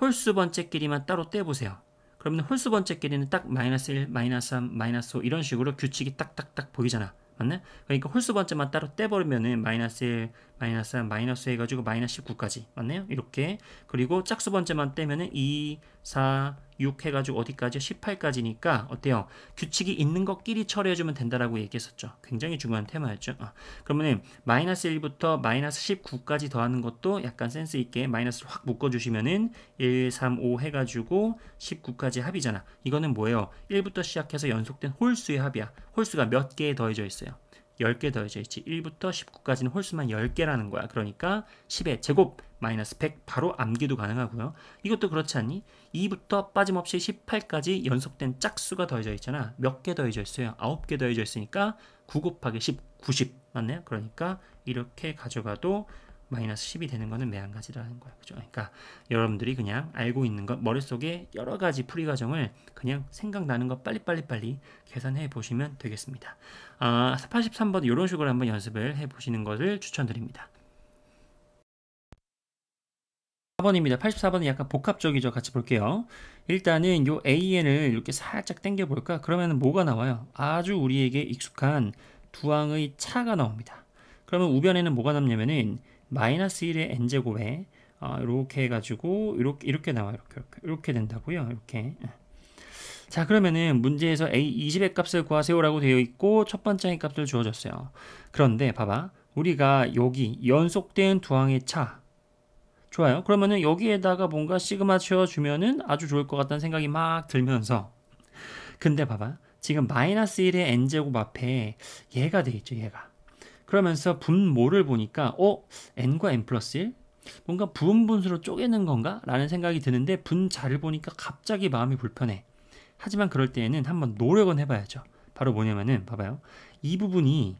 홀수 번째끼리만 따로 떼보세요. 그러면 홀수 번째끼리는 딱 마이너스 1, 마이너스 3, 마이너스 5 이런 식으로 규칙이 딱딱딱 보이잖아. 맞네? 그러니까 홀수 번째만 따로 떼버리면은 마이너스 1, 마이너스 3, 마이너스 해가지고 마이너스 19까지. 맞네요? 이렇게. 그리고 짝수 번째만 떼면은 2, 4, 6 해가지고 어디까지? 18까지니까 어때요? 규칙이 있는 것끼리 처리해주면 된다라고 얘기했었죠. 굉장히 중요한 테마였죠. 그러면은 마이너스 1부터 마이너스 19까지 더하는 것도 약간 센스 있게 마이너스를 확 묶어주시면은 1, 3, 5 해가지고 19까지 합이잖아. 이거는 뭐예요? 1부터 시작해서 연속된 홀수의 합이야. 홀수가 몇 개에 더해져 있어요? 10개 더해져 있지. 1부터 19까지는 홀수만 10개라는 거야. 그러니까 10의 제곱 마이너스 100 바로 암기도 가능하고요. 이것도 그렇지 않니? 2부터 빠짐없이 18까지 연속된 짝수가 더해져 있잖아. 몇 개 더해져 있어요? 9개 더해져 있으니까 9 곱하기 10, 90 맞나요? 그러니까 이렇게 가져가도 마이너스 10이 되는 거는 매한가지라는 거야. 그죠? 그러니까 여러분들이 그냥 알고 있는 것 머릿속에 여러 가지 풀이 과정을 그냥 생각나는 거 빨리 계산해 보시면 되겠습니다. 83번 이런 식으로 한번 연습을 해 보시는 것을 추천드립니다. 84번입니다. 84번은 약간 복합적이죠. 같이 볼게요. 일단은 요 AN을 이렇게 살짝 당겨 볼까? 그러면 뭐가 나와요? 아주 우리에게 익숙한 두 항의 차가 나옵니다. 그러면 우변에는 뭐가 남냐면은 마이너스 1의 n제곱에 이렇게 해가지고 이렇게 나와요. 이렇게 된다고요. 이렇게. 자, 그러면은 문제에서 a 20의 값을 구하세요라고 되어 있고 첫 번째 항의 값을 주어졌어요. 그런데 봐봐, 우리가 여기 연속된 두 항의 차 좋아요. 그러면은 여기에다가 뭔가 시그마 채워주면은 아주 좋을 것 같다는 생각이 막 들면서 근데 봐봐. 지금 마이너스 1의 n제곱 앞에 얘가 돼 있죠. 얘가. 그러면서 분모를 보니까 n과 n 플러스 1? 뭔가 부분분수로 쪼개는 건가? 라는 생각이 드는데 분자를 보니까 갑자기 마음이 불편해. 하지만 그럴 때에는 한번 노력은 해봐야죠. 바로 뭐냐면은 봐봐요. 이 부분이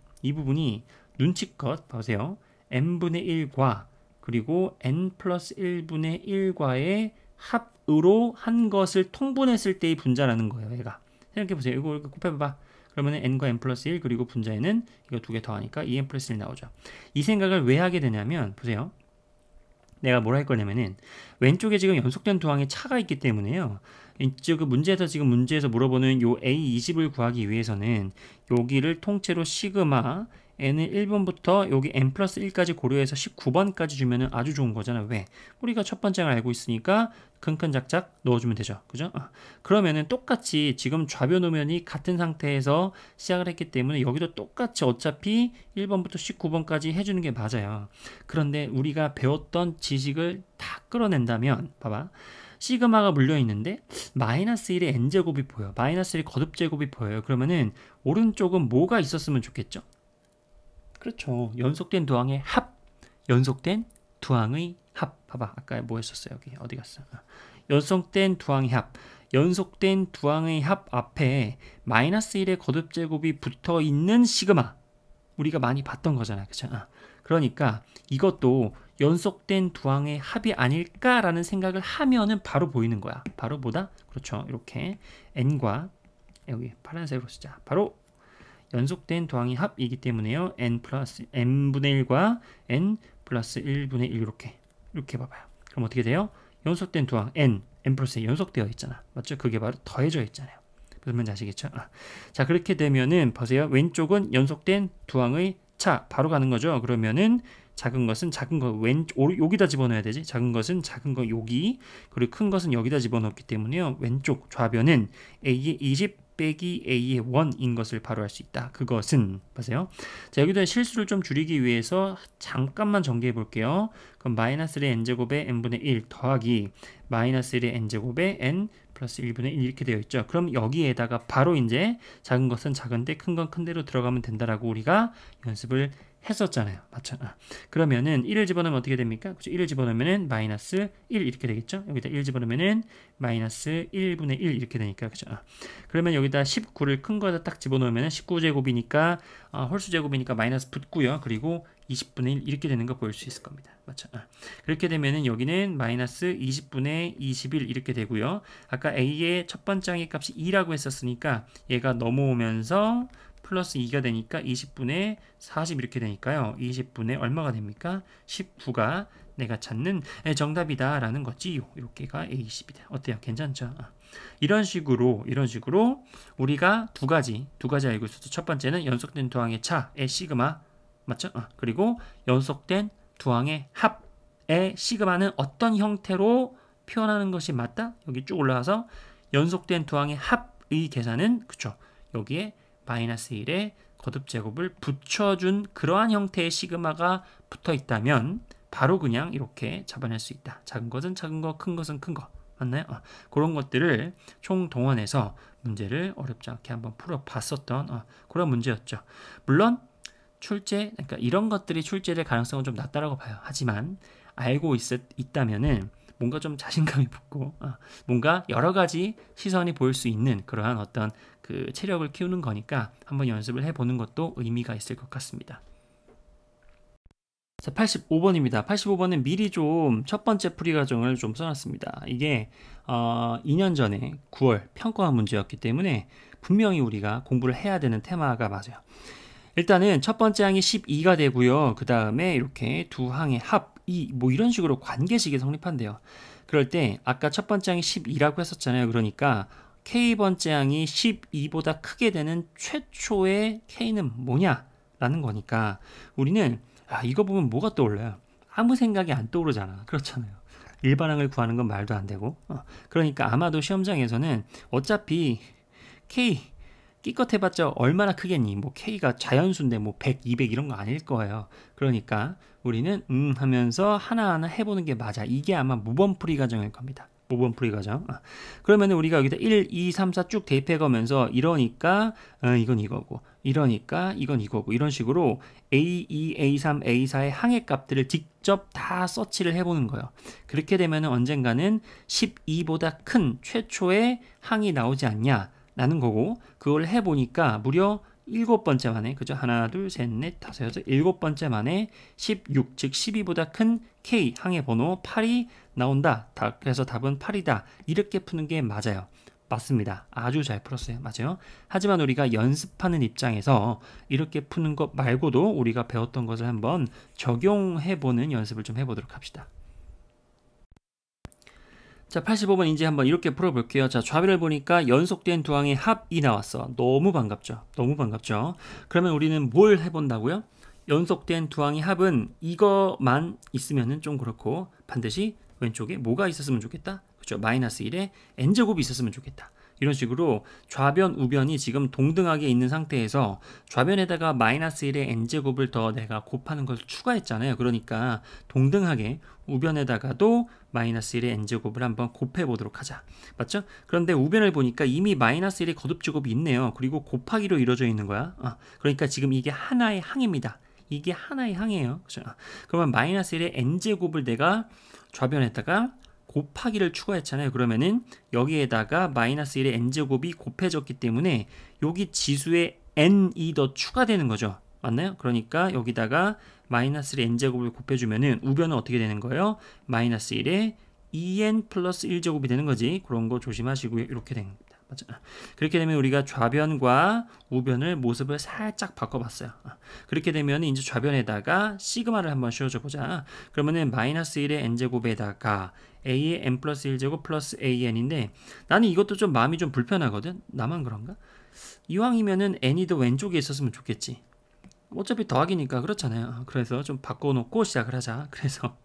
눈치껏 보세요. n분의 1과 그리고 n 플러스 1분의 1과의 합으로 한 것을 통분했을 때의 분자라는 거예요. 얘가. 생각해보세요. 이거 곱해봐봐. 그러면 n과 n 플러스 1 그리고 분자에는 이거 두 개 더하니까 2n 플러스 1 나오죠. 이 생각을 왜 하게 되냐면 보세요. 내가 뭘 할 거냐면은 왼쪽에 지금 연속된 두 항의 차가 있기 때문에요. 이쪽 문제에서 물어보는 요 A20을 구하기 위해서는 여기를 통째로 시그마 n을 1번부터 여기 n 플러스 1까지 고려해서 19번까지 주면은 아주 좋은 거잖아. 왜? 우리가 첫 번째를 알고 있으니까 큰큰 작작 넣어주면 되죠. 그죠? 그러면은 똑같이 지금 좌변 노면이 같은 상태에서 시작을 했기 때문에 여기도 똑같이 어차피 1번부터 19번까지 해주는 게 맞아요. 그런데 우리가 배웠던 지식을 다 끌어낸다면 봐봐. 시그마가 물려있는데 마이너스 1의 n제곱이 보여. 마이너스 1의 거듭제곱이 보여요. 그러면은 오른쪽은 뭐가 있었으면 좋겠죠? 그렇죠. 연속된 두 항의 합. 연속된 두 항의 합. 봐봐. 아까 뭐 했었어요? 여기 어디 갔어? 연속된 두 항의 합. 연속된 두 항의 합 앞에 마이너스 1의 거듭제곱이 붙어 있는 시그마. 우리가 많이 봤던 거잖아. 그쵸? 그러니까 이것도 연속된 두 항의 합이 아닐까라는 생각을 하면은 바로 보이는 거야. 바로 뭐다? 그렇죠. 이렇게 n과 여기 파란색으로 쓰자. 바로 연속된 두 항의 합이기 때문에요. n분의 1과 n 플러스 1분의 1 이렇게 봐봐요. 그럼 어떻게 돼요? 연속된 두 항 n 플러스 1 연속되어 있잖아. 맞죠? 그게 바로 더해져 있잖아요. 무슨 말인지 아시겠죠? 자, 그렇게 되면은 보세요. 왼쪽은 연속된 두 항의 차 바로 가는 거죠. 그러면은 작은 것은 작은 거 여기다 집어넣어야 되지. 작은 것은 작은 거 여기, 그리고 큰 것은 여기다 집어넣기 때문에요. 왼쪽 좌변은 a의 20 빼기 a의 1인 것을 바로 알 수 있다. 그것은 보세요. 자, 여기다 실수를 좀 줄이기 위해서 잠깐만 정리해 볼게요. 그럼 마이너스 1의 n제곱에 n분의 1 더하기 마이너스 1의 n제곱에 n 플러스 1분의 1 이렇게 되어 있죠. 그럼 여기에다가 바로 이제 작은 것은 작은데 큰 건 큰 대로 들어가면 된다라고 우리가 연습을 했었잖아요. 맞죠? 그러면은 1을 집어넣으면 어떻게 됩니까? 그렇죠? 1을 집어넣으면은 마이너스 1 이렇게 되겠죠? 여기다 1 집어넣으면은 마이너스 1분의 1 이렇게 되니까. 그렇죠? 그러면 여기다 19를 큰 거에다 딱 집어넣으면은 19제곱이니까 홀수제곱이니까 마이너스 붙고요. 그리고 20분의 1 이렇게 되는 거 보일 수 있을 겁니다. 맞죠? 그렇게 되면은 여기는 마이너스 20분의 21 이렇게 되고요. 아까 a의 첫 번째 항의 값이 2라고 했었으니까 얘가 넘어오면서 플러스 2가 되니까 20분의 40 이렇게 되니까요. 20분의 얼마가 됩니까? 19가 내가 찾는 정답이다 라는 거지. 이렇게가 A20이다. 어때요? 괜찮죠? 이런 식으로 우리가 두 가지 알고 있었죠. 첫 번째는 연속된 두 항의 차의 시그마 맞죠? 그리고 연속된 두 항의 합의 시그마는 어떤 형태로 표현하는 것이 맞다? 여기 쭉 올라가서 연속된 두 항의 합의 계산은 그쵸? 여기에 마이너스 1의 거듭제곱을 붙여준 그러한 형태의 시그마가 붙어 있다면 바로 그냥 이렇게 잡아낼 수 있다. 작은 것은 작은 거, 큰 것은 큰 거. 맞나요? 그런 것들을 총동원해서 문제를 어렵지 않게 한번 풀어봤었던 그런 문제였죠. 물론 그러니까 이런 것들이 출제될 가능성은 좀 낮다라고 봐요. 하지만 알고 있다면은 뭔가 좀 자신감이 붙고 뭔가 여러 가지 시선이 보일 수 있는 그러한 어떤 그 체력을 키우는 거니까 한번 연습을 해보는 것도 의미가 있을 것 같습니다. 자, 85번입니다. 85번은 미리 좀 첫 번째 풀이 과정을 좀 써놨습니다. 이게 2년 전에 9월 평가원 문제였기 때문에 분명히 우리가 공부를 해야 되는 테마가 맞아요. 일단은 첫 번째 항이 12가 되고요. 그 다음에 이렇게 두 항의 합, 뭐 이런 식으로 관계식이 성립한대요. 그럴 때 아까 첫 번째 항이 12라고 했었잖아요. 그러니까 K번째 항이 12보다 크게 되는 최초의 K는 뭐냐? 라는 거니까 우리는 이거 보면 뭐가 떠올라요? 아무 생각이 안 떠오르잖아. 그렇잖아요. 일반항을 구하는 건 말도 안 되고 그러니까 아마도 시험장에서는 어차피 K 끼껏 해봤자 얼마나 크겠니? 뭐 K가 자연수인데 뭐 100, 200 이런 거 아닐 거예요. 그러니까 우리는 하면서 하나하나 해보는 게 맞아. 이게 아마 모범풀이 과정일 겁니다. 모범풀이 과정. 그러면 우리가 여기다 1, 2, 3, 4 쭉 대입해 가면서 이러니까 이건 이거고 이러니까 이건 이거고 이런 식으로 A2, A3, A4의 항의 값들을 직접 다 서치를 해보는 거예요. 그렇게 되면 언젠가는 12보다 큰 최초의 항이 나오지 않냐라는 거고 그걸 해보니까 무려 7번째 만에 그죠? 하나, 둘, 셋, 넷, 다섯, 여섯, 7번째 만에 16, 즉 12보다 큰 K 항의 번호 8이 나온다. 그래서 답은 8이다. 이렇게 푸는 게 맞아요. 맞습니다. 아주 잘 풀었어요. 맞아요. 하지만 우리가 연습하는 입장에서 이렇게 푸는 것 말고도 우리가 배웠던 것을 한번 적용해보는 연습을 좀 해보도록 합시다. 자, 85번 이제 한번 이렇게 풀어볼게요. 자, 좌변을 보니까 연속된 두 항의 합이 나왔어. 너무 반갑죠? 너무 반갑죠? 그러면 우리는 뭘 해본다고요? 연속된 두 항의 합은 이거만 있으면은 좀 그렇고 반드시 왼쪽에 뭐가 있었으면 좋겠다? 그죠? 마이너스 1에 n제곱이 있었으면 좋겠다. 이런 식으로 좌변, 우변이 지금 동등하게 있는 상태에서 좌변에다가 마이너스 1의 n제곱을 더 내가 곱하는 걸 추가했잖아요. 그러니까 동등하게 우변에다가도 마이너스 1의 n제곱을 한번 곱해 보도록 하자. 맞죠? 그런데 우변을 보니까 이미 마이너스 1의 거듭제곱이 있네요. 그리고 곱하기로 이루어져 있는 거야. 그러니까 지금 이게 하나의 항입니다. 이게 하나의 항이에요. 그죠? 그러면 마이너스 1의 n제곱을 내가 좌변에다가 곱하기를 추가했잖아요. 그러면은 여기에다가 마이너스 1의 n제곱이 곱해졌기 때문에 여기 지수에 n이 더 추가되는 거죠. 맞나요? 그러니까 여기다가 마이너스 1의 n제곱을 곱해주면은 우변은 어떻게 되는 거예요? 마이너스 1의 2n 플러스 1제곱이 되는 거지. 그런 거 조심하시고요. 이렇게 된 겁니다. 맞죠? 그렇게 되면 우리가 좌변과 우변을 모습을 살짝 바꿔봤어요. 그렇게 되면 이제 좌변에다가 시그마를 한번 씌워줘 보자. 그러면은 마이너스 1의 n제곱에다가 a의 n 플러스 1제곱 플러스 an인데 나는 이것도 좀 마음이 좀 불편하거든. 나만 그런가? 이왕이면은 n이 더 왼쪽에 있었으면 좋겠지. 어차피 더하기니까 그렇잖아요. 그래서 좀 바꿔놓고 시작을 하자. 그래서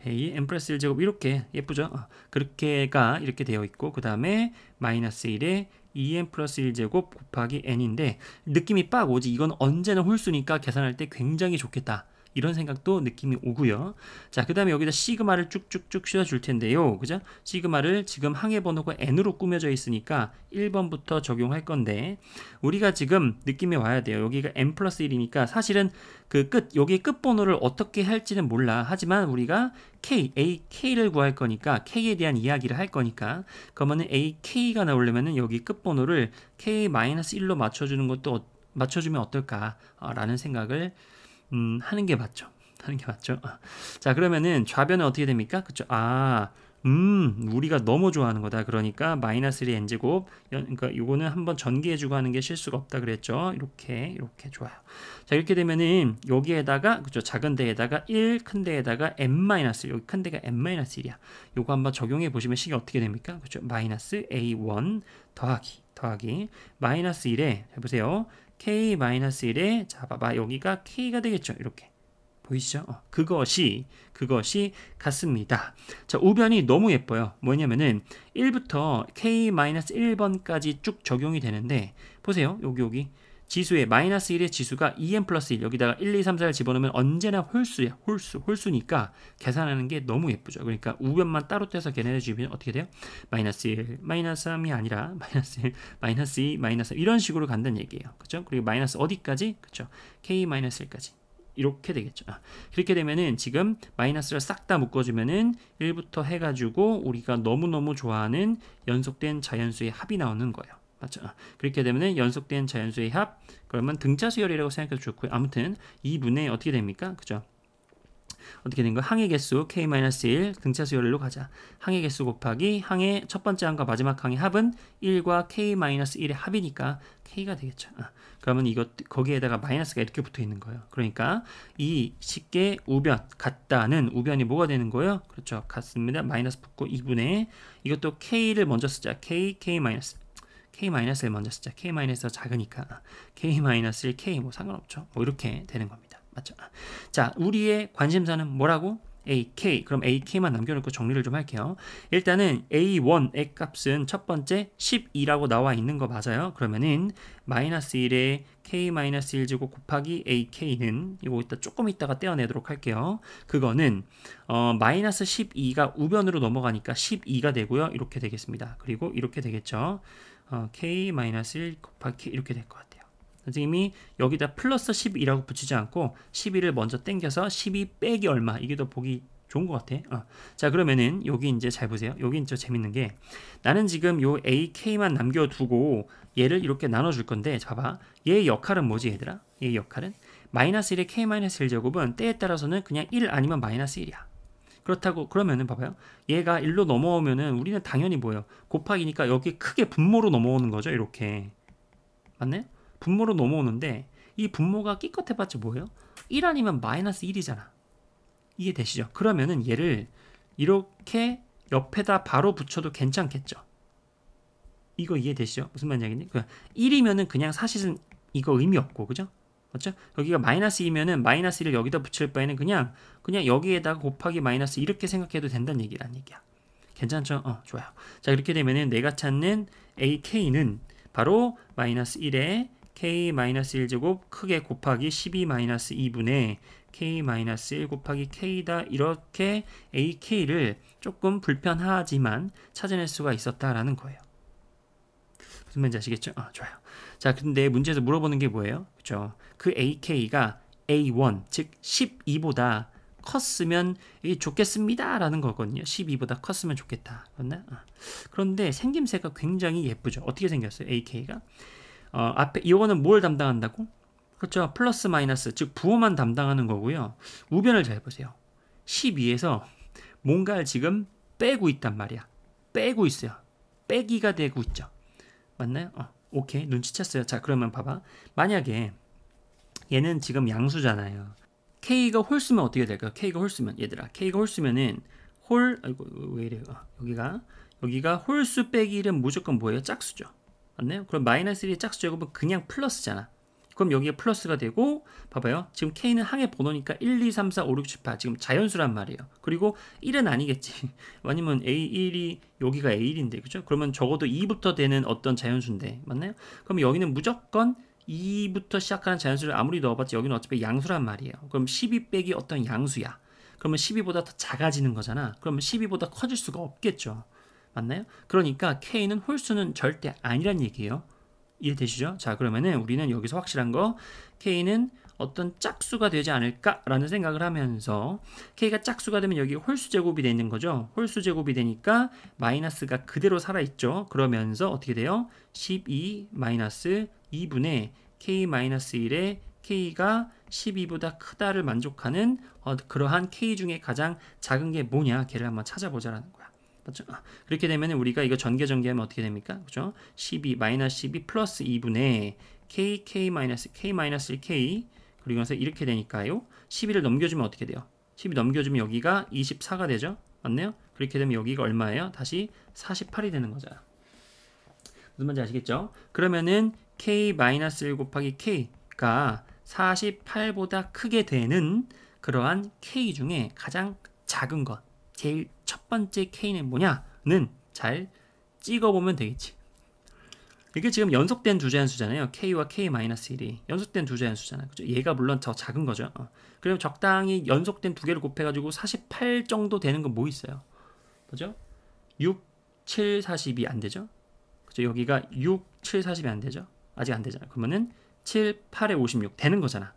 a n 플러스 1제곱 이렇게 예쁘죠? 그렇게가 이렇게 되어 있고 그 다음에 마이너스 1에 2n 플러스 1제곱 곱하기 n인데 느낌이 빡 오지. 이건 언제나 홀수니까 계산할 때 굉장히 좋겠다. 이런 생각도 느낌이 오고요. 자, 그 다음에 여기다 시그마를 쭉쭉쭉 씌워줄 텐데요. 그죠? 시그마를 지금 항의 번호가 n으로 꾸며져 있으니까 1번부터 적용할 건데 우리가 지금 느낌이 와야 돼요. 여기가 n 플러스 1이니까 사실은 그 여기 끝번호를 어떻게 할지는 몰라. 하지만 우리가 AK를 구할 거니까 K에 대한 이야기를 할 거니까 그러면은 AK가 나오려면은 여기 끝번호를 K-1로 맞춰주면 어떨까라는 생각을 하는 게 맞죠. 하는 게 맞죠. 자, 그러면은 좌변은 어떻게 됩니까? 그쵸? 우리가 너무 좋아하는 거다. 그러니까 마이너스 1의 n제곱. 그러니까 이거는 한번 전개해주고 하는 게 실수가 없다 그랬죠. 이렇게 좋아요. 자, 이렇게 되면은 여기에다가 그죠? 작은 데에다가 1, 큰 데에다가 n-1. 여기 큰 데가 n-1이야. 요거 한번 적용해 보시면 식이 어떻게 됩니까? 그죠? 마이너스 a1 더하기 마이너스 1에 해보세요. k-1에 자 봐봐 여기가 k가 되겠죠. 이렇게 보이시죠? 그것이 같습니다. 자, 우변이 너무 예뻐요. 뭐냐면은 1부터 k-1번까지 쭉 적용이 되는데 보세요. 여기 지수에 마이너스 1의 지수가 2n 플러스 1 여기다가 1, 2, 3, 4를 집어넣으면 언제나 홀수야. 홀수니까 계산하는 게 너무 예쁘죠. 그러니까 우변만 따로 떼서 계산해 주면 어떻게 돼요? 마이너스 1, 마이너스 3이 아니라 마이너스 1, 마이너스 2, 마이너스 3 이런 식으로 간다는 얘기예요. 그렇죠? 그리고 마이너스 어디까지? 그렇죠? k-1까지. 이렇게 되겠죠. 그렇게 되면은 지금 마이너스를 싹 다 묶어주면은 1부터 해가지고 우리가 너무너무 좋아하는 연속된 자연수의 합이 나오는 거예요. 맞죠? 그렇게 되면은 연속된 자연수의 합, 그러면 등차 수열이라고 생각해도 좋고요. 아무튼 2분의 어떻게 됩니까? 그죠? 어떻게 된 거야? 항의 개수 k-1 등차 수열로 가자. 항의 개수 곱하기 항의 첫 번째 항과 마지막 항의 합은 1과 k-1의 합이니까 k가 되겠죠. 그러면 거기에다가 마이너스가 이렇게 붙어 있는 거예요. 그러니까 이 식의 우변 같다는 우변이 뭐가 되는 거예요? 그렇죠. 같습니다. 마이너스 붙고 2분의 이것도 k를 먼저 쓰자. k-를 먼저 쓰자. k-가 작으니까 k-1 k 뭐 상관없죠. 뭐 이렇게 되는 겁니다. 맞죠? 자, 우리의 관심사는 뭐라고? AK. 그럼 AK만 남겨놓고 정리를 좀 할게요. 일단은 A1의 값은 첫 번째 12라고 나와 있는 거 맞아요? 그러면은 마이너스 1에 K-1제곱 곱하기 AK는 이거 이따 조금 있다가 떼어내도록 할게요. 그거는 마이너스 12가 우변으로 넘어가니까 12가 되고요. 이렇게 되겠습니다. 그리고 이렇게 되겠죠. K-1 곱하기 K 이렇게 될 것 같아요. 선생님이 여기다 플러스 12라고 붙이지 않고 12를 먼저 땡겨서 12 빼기 얼마 이게 더 보기 좋은 것 같아. 자 그러면은 여기 이제 잘 보세요. 여기 이제 재밌는 게 나는 지금 요 AK만 남겨두고 얘를 이렇게 나눠줄 건데 봐봐. 얘의 역할은 뭐지 얘들아? 얘의 역할은 마이너스 1의 K-1제곱은 때에 따라서는 그냥 1 아니면 마이너스 1이야. 그렇다고 그러면은 봐봐요. 얘가 1로 넘어오면은 우리는 당연히 뭐예요? 곱하기니까 여기 크게 분모로 넘어오는 거죠. 이렇게 맞나요? 분모로 넘어오는데 이 분모가 끼껏해봤자 뭐예요? 1 아니면 마이너스 1이잖아. 이해되시죠? 그러면은 얘를 이렇게 옆에다 바로 붙여도 괜찮겠죠? 이거 이해되시죠? 무슨 말인지 1이면은 그냥 사실은 이거 의미 없고 그죠? 맞죠? 여기가 마이너스 2면은 마이너스 1을 여기다 붙일 바에는 그냥 여기에다가 곱하기 마이너스 이렇게 생각해도 된다는 얘기란 얘기야. 괜찮죠? 좋아요. 자 이렇게 되면은 내가 찾는 AK는 바로 마이너스 1에 K-1제곱 크게 곱하기 12-2분의 K-1 곱하기 K다 이렇게 AK를 조금 불편하지만 찾아낼 수가 있었다라는 거예요. 무슨 말인지 아시겠죠? 좋아요. 자 근데 문제에서 물어보는 게 뭐예요? 그렇죠? 그 AK가 A1 즉 12보다 컸으면 좋겠습니다 라는 거거든요. 12보다 컸으면 좋겠다. 그렇나? 그런데 생김새가 굉장히 예쁘죠. 어떻게 생겼어요? AK가 앞에 이거는 뭘 담당한다고? 그렇죠. 플러스 마이너스 즉 부호만 담당하는 거고요. 우변을 잘 보세요. 12에서 뭔가를 지금 빼고 있단 말이야. 빼고 있어요. 빼기가 되고 있죠. 맞나요? 오케이 눈치챘어요. 자 그러면 봐봐. 만약에 얘는 지금 양수잖아요. K가 홀수면 어떻게 될까요? K가 홀수면 얘들아 K가 홀수면은 아이고 왜 이래요? 여기가 홀수 빼기 1은 무조건 뭐예요? 짝수죠. 맞나요? 그럼 마이너스 1의 짝수 제곱은 그냥 플러스잖아. 그럼 여기에 플러스가 되고 봐봐요. 지금 K는 항의 번호니까 1, 2, 3, 4, 5, 6, 7, 8 지금 자연수란 말이에요. 그리고 1은 아니겠지. 아니면 A1이 여기가 A1인데 그죠? 그러면 적어도 2부터 되는 어떤 자연수인데 맞나요? 그럼 여기는 무조건 2부터 시작하는 자연수를 아무리 넣어봤자 여기는 어차피 양수란 말이에요. 그럼 12 빼기 어떤 양수야. 그러면 12보다 더 작아지는 거잖아. 그러면 12보다 커질 수가 없겠죠. 맞나요? 그러니까 K는 홀수는 절대 아니란 얘기예요. 이해되시죠? 자 그러면은 우리는 여기서 확실한 거 K는 어떤 짝수가 되지 않을까라는 생각을 하면서 K가 짝수가 되면 여기 홀수 제곱이 되는 거죠. 홀수 제곱이 되니까 마이너스가 그대로 살아있죠. 그러면서 어떻게 돼요? 12 마이너스 2분의 K-1에 K가 12보다 크다를 만족하는 그러한 K 중에 가장 작은 게 뭐냐 걔를 한번 찾아보자라는 거야. 맞죠? 그렇게 되면 우리가 이거 전개하면 어떻게 됩니까? 그죠? 12 마이너스 12 플러스 2분의 K 마이너스 K 마이너스 1K 그리고 나서 이렇게 되니까요. 12를 넘겨주면 어떻게 돼요? 12 넘겨주면 여기가 24가 되죠? 맞나요? 그렇게 되면 여기가 얼마예요? 다시 48이 되는 거잖아. 무슨 말인지 아시겠죠? 그러면은 K 마이너스 1 곱하기 K가 48보다 크게 되는 그러한 K 중에 가장 작은 것 제일 첫 번째 K는 뭐냐는 잘 찍어보면 되겠지. 이게 지금 연속된 두 자연수잖아요. K와 K-1이 연속된 두 자연수잖아요. 그죠? 얘가 물론 더 작은 거죠. 그럼 적당히 연속된 두 개를 곱해가지고 48 정도 되는 건 뭐 있어요? 그죠? 6, 7, 40이 안 되죠? 그죠? 여기가 6, 7, 40이 안 되죠? 아직 안 되잖아요. 그러면은 7, 8에 56 되는 거잖아.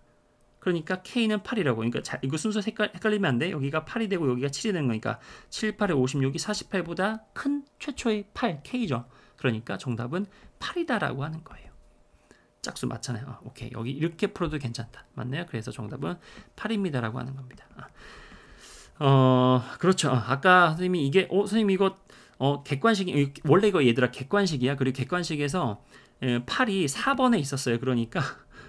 그러니까 K는 8이라고. 그러니까 이거 순서 헷갈리면 안 돼. 여기가 8이 되고 여기가 7이 되는 거니까 7, 8에 56이 48보다 큰 최초의 8, K죠. 그러니까 정답은 8이다라고 하는 거예요. 짝수 맞잖아요. 오케이. 여기 이렇게 풀어도 괜찮다. 맞나요? 그래서 정답은 8입니다라고 하는 겁니다. 그렇죠. 아까 선생님이 이게 선생님 이거 객관식이 원래 이거 얘들아 객관식이야. 그리고 객관식에서 8이 4번에 있었어요. 그러니까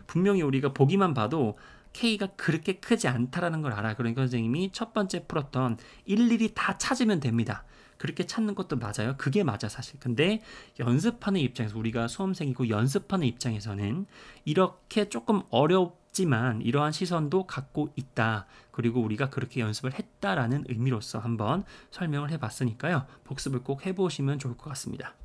분명히 우리가 보기만 봐도 K가 그렇게 크지 않다라는 걸 알아. 그러니까 선생님이 첫 번째 풀었던 일일이 다 찾으면 됩니다. 그렇게 찾는 것도 맞아요. 그게 맞아 사실. 근데 연습하는 입장에서 우리가 수험생이고 연습하는 입장에서는 이렇게 조금 같지만 이러한 시선도 갖고 있다. 그리고 우리가 그렇게 연습을 했다라는 의미로서 한번 설명을 해봤으니까요. 복습을 꼭 해보시면 좋을 것 같습니다.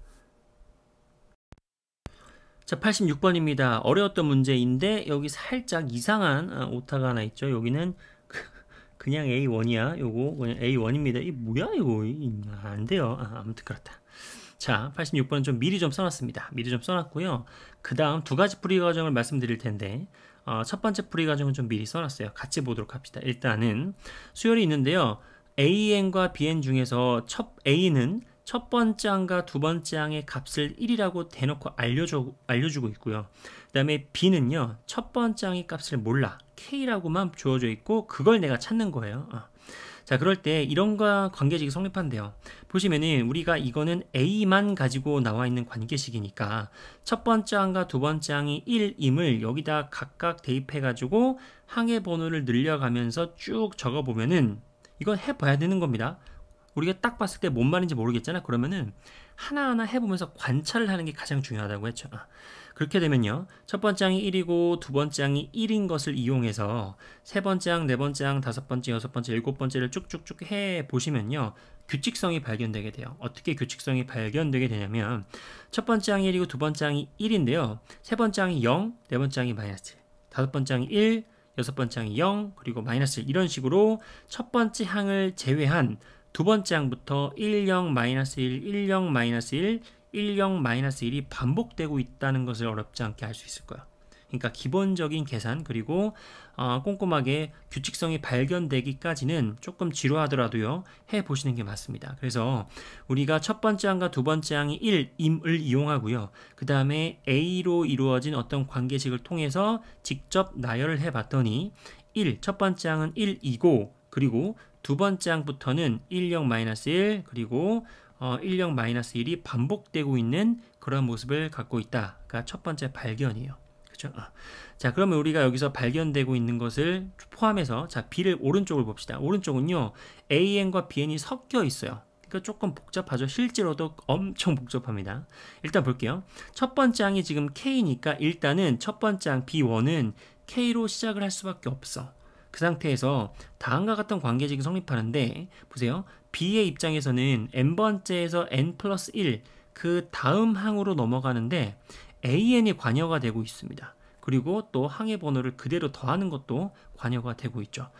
자, 86번입니다. 어려웠던 문제인데 여기 살짝 이상한 오타가 하나 있죠. 여기는 그냥 A1이야. 요거 그냥 A1입니다. 이 뭐야 이거. 안 돼요. 아무튼 그렇다. 자, 86번은 좀 미리 좀 써놨습니다. 미리 좀 써놨고요. 그 다음 두 가지 풀이 과정을 말씀드릴 텐데 첫 번째 풀이 과정은 좀 미리 써놨어요. 같이 보도록 합시다. 일단은 수열이 있는데요. AN과 BN 중에서 A는 첫 번째 항과 두 번째 항의 값을 1이라고 대놓고 알려주고 있고요. 그 다음에 B는요. 첫 번째 항의 값을 몰라. K라고만 주어져 있고 그걸 내가 찾는 거예요. 자, 그럴 때 이런과 관계식이 성립한대요. 보시면은 우리가 이거는 A만 가지고 나와 있는 관계식이니까 첫 번째 항과 두 번째 항이 1임을 여기다 각각 대입해 가지고 항의 번호를 늘려가면서 쭉 적어보면은 이건 해봐야 되는 겁니다. 우리가 딱 봤을 때 뭔 말인지 모르겠잖아. 그러면은 하나하나 해보면서 관찰을 하는 게 가장 중요하다고 했죠. 그렇게 되면요. 첫 번째 항이 1이고 두 번째 항이 1인 것을 이용해서 세 번째 항, 네 번째 항, 다섯 번째, 여섯 번째, 일곱 번째를 쭉쭉쭉 해보시면요. 규칙성이 발견되게 돼요. 어떻게 규칙성이 발견되게 되냐면 첫 번째 항이 1이고 두 번째 항이 1인데요. 세 번째 항이 0, 네 번째 항이 마이너스 1, 다섯 번째 항이 1, 여섯 번째 항이 0, 그리고 마이너스 1 이런 식으로 첫 번째 항을 제외한 두 번째 항부터 1, 0, 마이너스 1, 1, 0, 마이너스 1, 1, 0, 마이너스 1이 반복되고 있다는 것을 어렵지 않게 알 수 있을 거야. 그러니까 기본적인 계산 그리고 꼼꼼하게 규칙성이 발견되기까지는 조금 지루하더라도요. 해보시는 게 맞습니다. 그래서 우리가 첫 번째 항과 두 번째 항이 1임을 이용하고요. 그 다음에 A로 이루어진 어떤 관계식을 통해서 직접 나열을 해봤더니 1, 첫 번째 항은 1이고 그리고 두 번째 항부터는 1, 0, 마이너스 1 그리고 1, 0, 마이너스 1이 반복되고 있는 그런 모습을 갖고 있다가 첫 번째 발견이에요. 그죠? 자, 그러면 우리가 여기서 발견되고 있는 것을 포함해서 자, B를 오른쪽을 봅시다. 오른쪽은요. AN과 BN이 섞여 있어요. 그러니까 조금 복잡하죠. 실제로도 엄청 복잡합니다. 일단 볼게요. 첫 번째 항이 지금 K니까 일단은 첫 번째 항 B1은 K로 시작을 할 수밖에 없어. 그 상태에서 다음과 같은 관계식이 성립하는데 보세요. B의 입장에서는 n번째에서 n 플러스 1 그 다음 항으로 넘어가는데 AN이 관여가 되고 있습니다. 그리고 또 항의 번호를 그대로 더하는 것도 관여가 되고 있죠.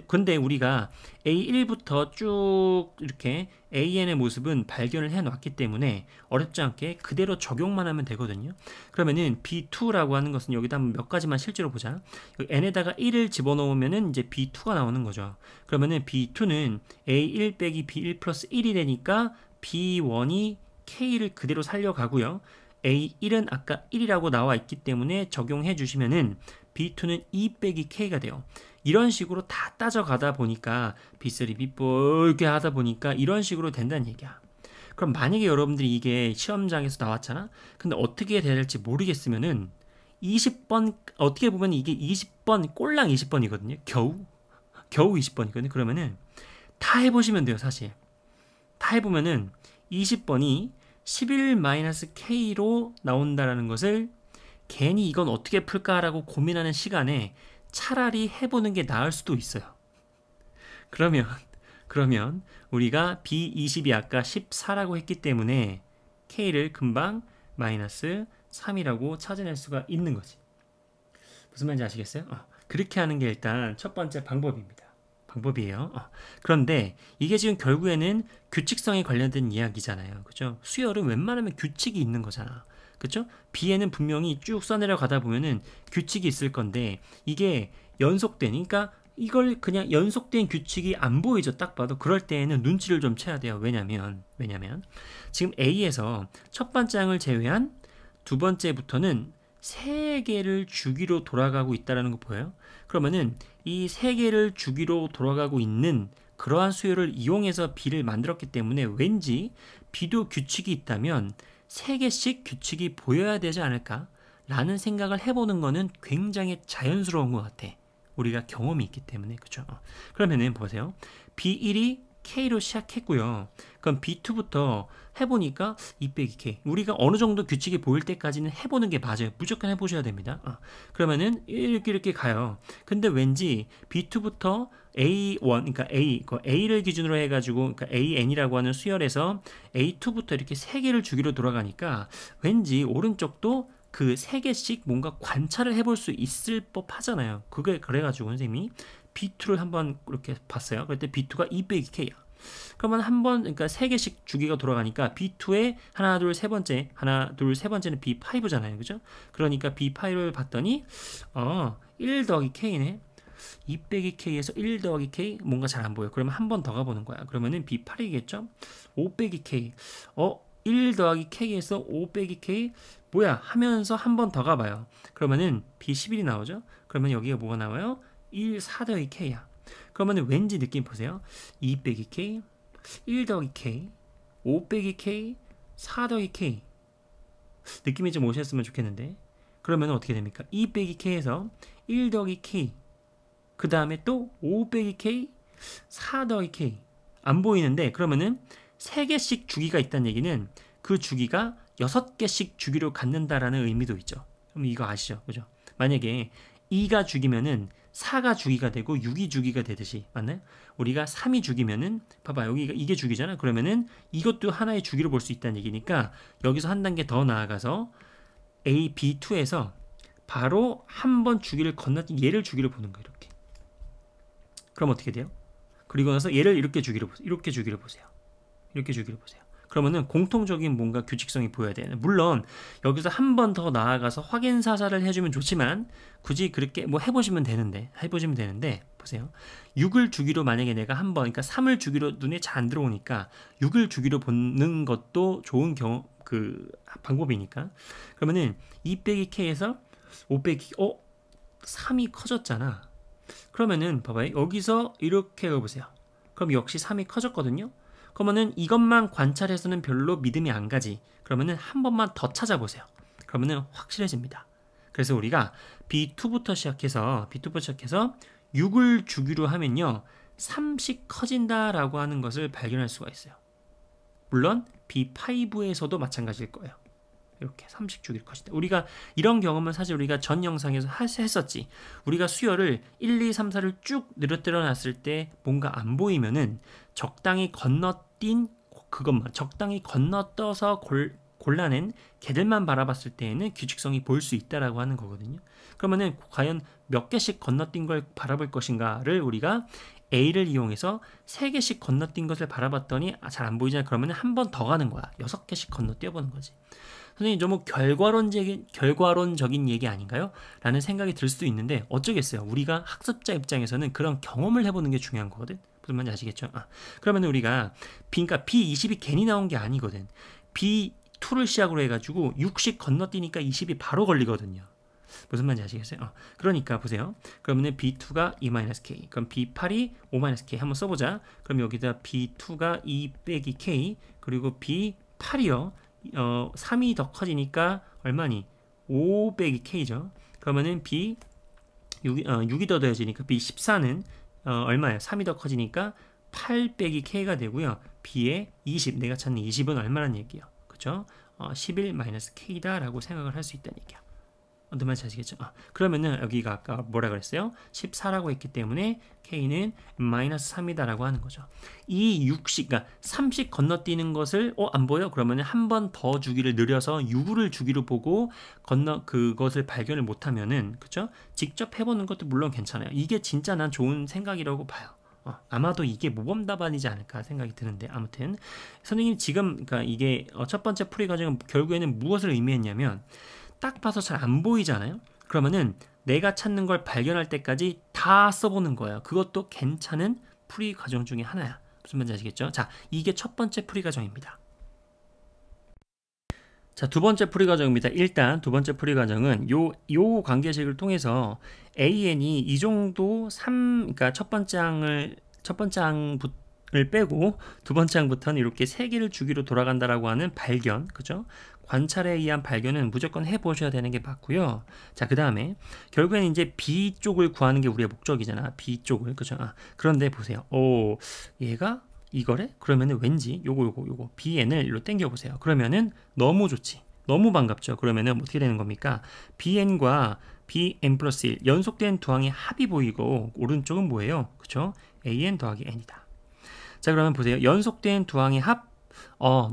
근데 우리가 A1부터 쭉 이렇게 AN의 모습은 발견을 해 놨기 때문에 어렵지 않게 그대로 적용만 하면 되거든요. 그러면은 B2라고 하는 것은 여기다 몇 가지만 실제로 보자. n에다가 1을 집어넣으면은 이제 B2가 나오는 거죠. 그러면은 B2는 A1 빼기 B1 플러스 1이 되니까 B1이 K를 그대로 살려가고요. A1은 아까 1이라고 나와 있기 때문에 적용해 주시면은 B2는 2 빼기 K가 돼요. 이런 식으로 다 따져가다 보니까 B3, B4 이렇게 하다 보니까 이런 식으로 된다는 얘기야. 그럼 만약에 여러분들이 이게 시험장에서 나왔잖아? 근데 어떻게 돼야 될지 모르겠으면은 20번, 어떻게 보면 이게 20번, 꼴랑 20번이거든요. 겨우 20번이거든요. 그러면은 다 해보시면 돼요, 사실. 다 해보면은 20번이 11-K로 나온다라는 것을 괜히 이건 어떻게 풀까라고 고민하는 시간에 차라리 해보는 게 나을 수도 있어요. 그러면 우리가 B20이 아까 14라고 했기 때문에 K를 금방 마이너스 3이라고 찾아낼 수가 있는 거지. 무슨 말인지 아시겠어요? 그렇게 하는 게 일단 첫 번째 방법이에요. 그런데 이게 지금 결국에는 규칙성에 관련된 이야기잖아요. 그죠? 수열은 웬만하면 규칙이 있는 거잖아. 그죠? B에는 분명히 쭉 써내려 가다 보면은 규칙이 있을 건데 이게 연속된, 그러니까 이걸 그냥 연속된 규칙이 안 보이죠. 딱 봐도. 그럴 때에는 눈치를 좀 채야 돼요. 왜냐면 지금 A에서 첫 번째 항을 제외한 두 번째부터는 세 개를 주기로 돌아가고 있다는 거 보여요? 그러면은 이 세 개를 주기로 돌아가고 있는 그러한 수열을 이용해서 B를 만들었기 때문에 왠지 B도 규칙이 있다면 세 개씩 규칙이 보여야 되지 않을까? 라는 생각을 해보는 거는 굉장히 자연스러운 것 같아. 우리가 경험이 있기 때문에. 그죠? 그러면은 보세요. B1이 K로 시작했고요. 그럼 B2부터 해보니까 2 빼기 K. 우리가 어느 정도 규칙이 보일 때까지는 해보는 게 맞아요. 무조건 해보셔야 됩니다. 그러면은 이렇게 가요. 근데 왠지 B2부터 A1, 그러니까 A를 기준으로 해가지고, 그러니까 AN이라고 하는 수열에서 A2부터 이렇게 3개를 주기로 돌아가니까 왠지 오른쪽도 그 3개씩 뭔가 관찰을 해볼 수 있을 법 하잖아요. 그래가지고 선생님이 B2를 한번 이렇게 봤어요. 그때 B2가 2 빼기 K야. 그러면 한번, 그러니까 3개씩 주기가 돌아가니까 B2의 하나, 둘, 세 번째, 하나, 둘, 세 번째는 B5잖아요. 그죠? 그러니까 B5를 봤더니, 1 더하기 K네. 2 빼기 K에서 1 더하기 K 뭔가 잘 안 보여. 그러면 한 번 더 가보는 거야. 그러면은 B8이겠죠? 5 빼기 K. 1 더하기 K에서 5 빼기 K 뭐야? 하면서 한 번 더 가봐요. 그러면은 B11이 나오죠? 그러면 여기가 뭐가 나와요? 1, 4 더하기 K야. 그러면은 왠지 느낌 보세요. 2 빼기 K, 1 더하기 K, 5 빼기 K, 4 더하기 K. 느낌이 좀 오셨으면 좋겠는데. 그러면 어떻게 됩니까? 2 빼기 K에서 1 더하기 K, 그 다음에 또 5 빼기 K, 4 더하기 K. 안 보이는데, 그러면은 3개씩 주기가 있다는 얘기는 그 주기가 6개씩 주기로 갖는다라는 의미도 있죠. 그럼 이거 아시죠? 그죠? 만약에 2가 주기면은 4가 주기가 되고 6이 주기가 되듯이, 맞나요? 우리가 3이 주기면은, 봐봐, 여기가 이게 주기잖아. 그러면은 이것도 하나의 주기로 볼 수 있다는 얘기니까 여기서 한 단계 더 나아가서 A, B2에서 바로 한 번 주기를 건너뛴 얘를 주기로 보는 거예요. 이렇게. 그럼 어떻게 돼요? 그리고 나서 얘를 이렇게 주기로 보세요. 이렇게 주기로 보세요. 이렇게 주기로 보세요. 그러면은 공통적인 뭔가 규칙성이 보여야 돼요. 물론 여기서 한 번 더 나아가서 확인 사살을 해주면 좋지만 굳이 그렇게 뭐 해보시면 되는데 보세요. 6을 주기로 만약에 내가 한 번, 그러니까 3을 주기로 눈에 잘 안 들어오니까 6을 주기로 보는 것도 좋은 방법이니까. 그러면은 2 빼기 K에서 5 빼기 3이 커졌잖아. 그러면은 봐봐요. 여기서 이렇게 해보세요. 그럼 역시 3이 커졌거든요. 그러면은 이것만 관찰해서는 별로 믿음이 안 가지. 그러면은 한 번만 더 찾아보세요. 그러면은 확실해집니다. 그래서 우리가 B2부터 시작해서 6을 주기로 하면요 3씩 커진다라고 하는 것을 발견할 수가 있어요. 물론 B5에서도 마찬가지일 거예요. 이렇게 3씩 주기로 커진다. 우리가 이런 경험은 사실 우리가 전 영상에서 했었지. 우리가 수열을 1, 2, 3, 4를 쭉 늘어뜨려 놨을 때 뭔가 안 보이면은 적당히 건너떠서 골라낸 개들만 바라봤을 때에는 규칙성이 보일 수 있다라고 하는 거거든요. 그러면은 과연 몇 개씩 건너뛴 걸 바라볼 것인가를 우리가 A를 이용해서 3개씩 건너뛴 것을 바라봤더니 잘 안 보이잖아요. 그러면 한 번 더 가는 거야. 6개씩 건너뛰어보는 거지. 선생님 너무 결과론적인 얘기 아닌가요? 라는 생각이 들 수도 있는데 어쩌겠어요. 우리가 학습자 입장에서는 그런 경험을 해보는 게 중요한 거거든. 무슨 말인지 아시겠죠? 그러면 우리가 그러니까 B20이 괜히 나온 게 아니거든. B2를 시작으로 해가지고 6씩 건너뛰니까 20이 바로 걸리거든요. 무슨 말인지 아시겠어요? 그러니까 보세요. 그러면 B2가 2-K, 그럼 B8이 5-K 한번 써보자. 그럼 여기다 B2가 2 빼기 K, 그리고 B8이요. 3이 더 커지니까 얼마니? 5 빼기 K죠. 그러면은 B 6이 더 더해지니까 B14는 얼마예요? 3이 더 커지니까 8 빼기 K가 되고요. B의 20, 내가 찾는 20은 얼마란 얘기예요? 그죠? 11-K다 라고 생각을 할 수 있다는 얘기야. 어떤 말인지 아시겠죠? 그러면은 여기가 아까 뭐라 그랬어요? 14라고 했기 때문에 K는 -3이다 라고 하는 거죠. 이 6씩, 그러니까 3씩 건너뛰는 것을 안 보여? 그러면 한 번 더 주기를 늘려서 6을 주기로 보고 그것을 발견을 못하면은, 그쵸? 직접 해보는 것도 물론 괜찮아요. 이게 진짜 난 좋은 생각이라고 봐요. 아마도 이게 모범 답안이지 않을까 생각이 드는데, 아무튼 선생님 지금 그러니까 이게 첫 번째 풀이 과정은 결국에는 무엇을 의미했냐면, 딱 봐서 잘 안 보이잖아요. 그러면은 내가 찾는 걸 발견할 때까지 다 써보는 거예요. 그것도 괜찮은 풀이 과정 중에 하나야. 무슨 말인지 아시겠죠? 자, 이게 첫 번째 풀이 과정입니다. 자, 두 번째 풀이 과정입니다. 일단 두 번째 풀이 과정은 요 관계식을 통해서 AN이 이 정도 그러니까 첫 번째 항을 빼고 두 번째 항부터는 이렇게 3개를 주기로 돌아간다라고 하는 발견, 그죠? 관찰에 의한 발견은 무조건 해보셔야 되는 게 맞고요. 자, 그 다음에 결국에는 이제 B 쪽을 구하는 게 우리의 목적이잖아. B 쪽을, 그죠? 그런데 보세요. 얘가 이거래? 그러면은 왠지 요거 bn을 일로 당겨보세요. 그러면은 너무 좋지. 너무 반갑죠. 그러면은 어떻게 되는 겁니까? bn과 bn 플러스 1 연속된 두 항의 합이 보이고 오른쪽은 뭐예요? 그쵸? an 더하기 n이다. 자, 그러면 보세요. 연속된 두 항의 합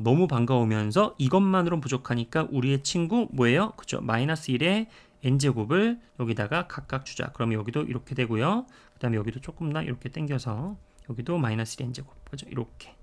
너무 반가우면서 이것만으로는 부족하니까 우리의 친구 뭐예요? 그쵸? 마이너스 1의 n제곱을 여기다가 각각 주자. 그러면 여기도 이렇게 되고요. 그 다음에 여기도 조금 더 이렇게 당겨서 여기도 마이너스 1의 n제곱. 그죠? 이렇게.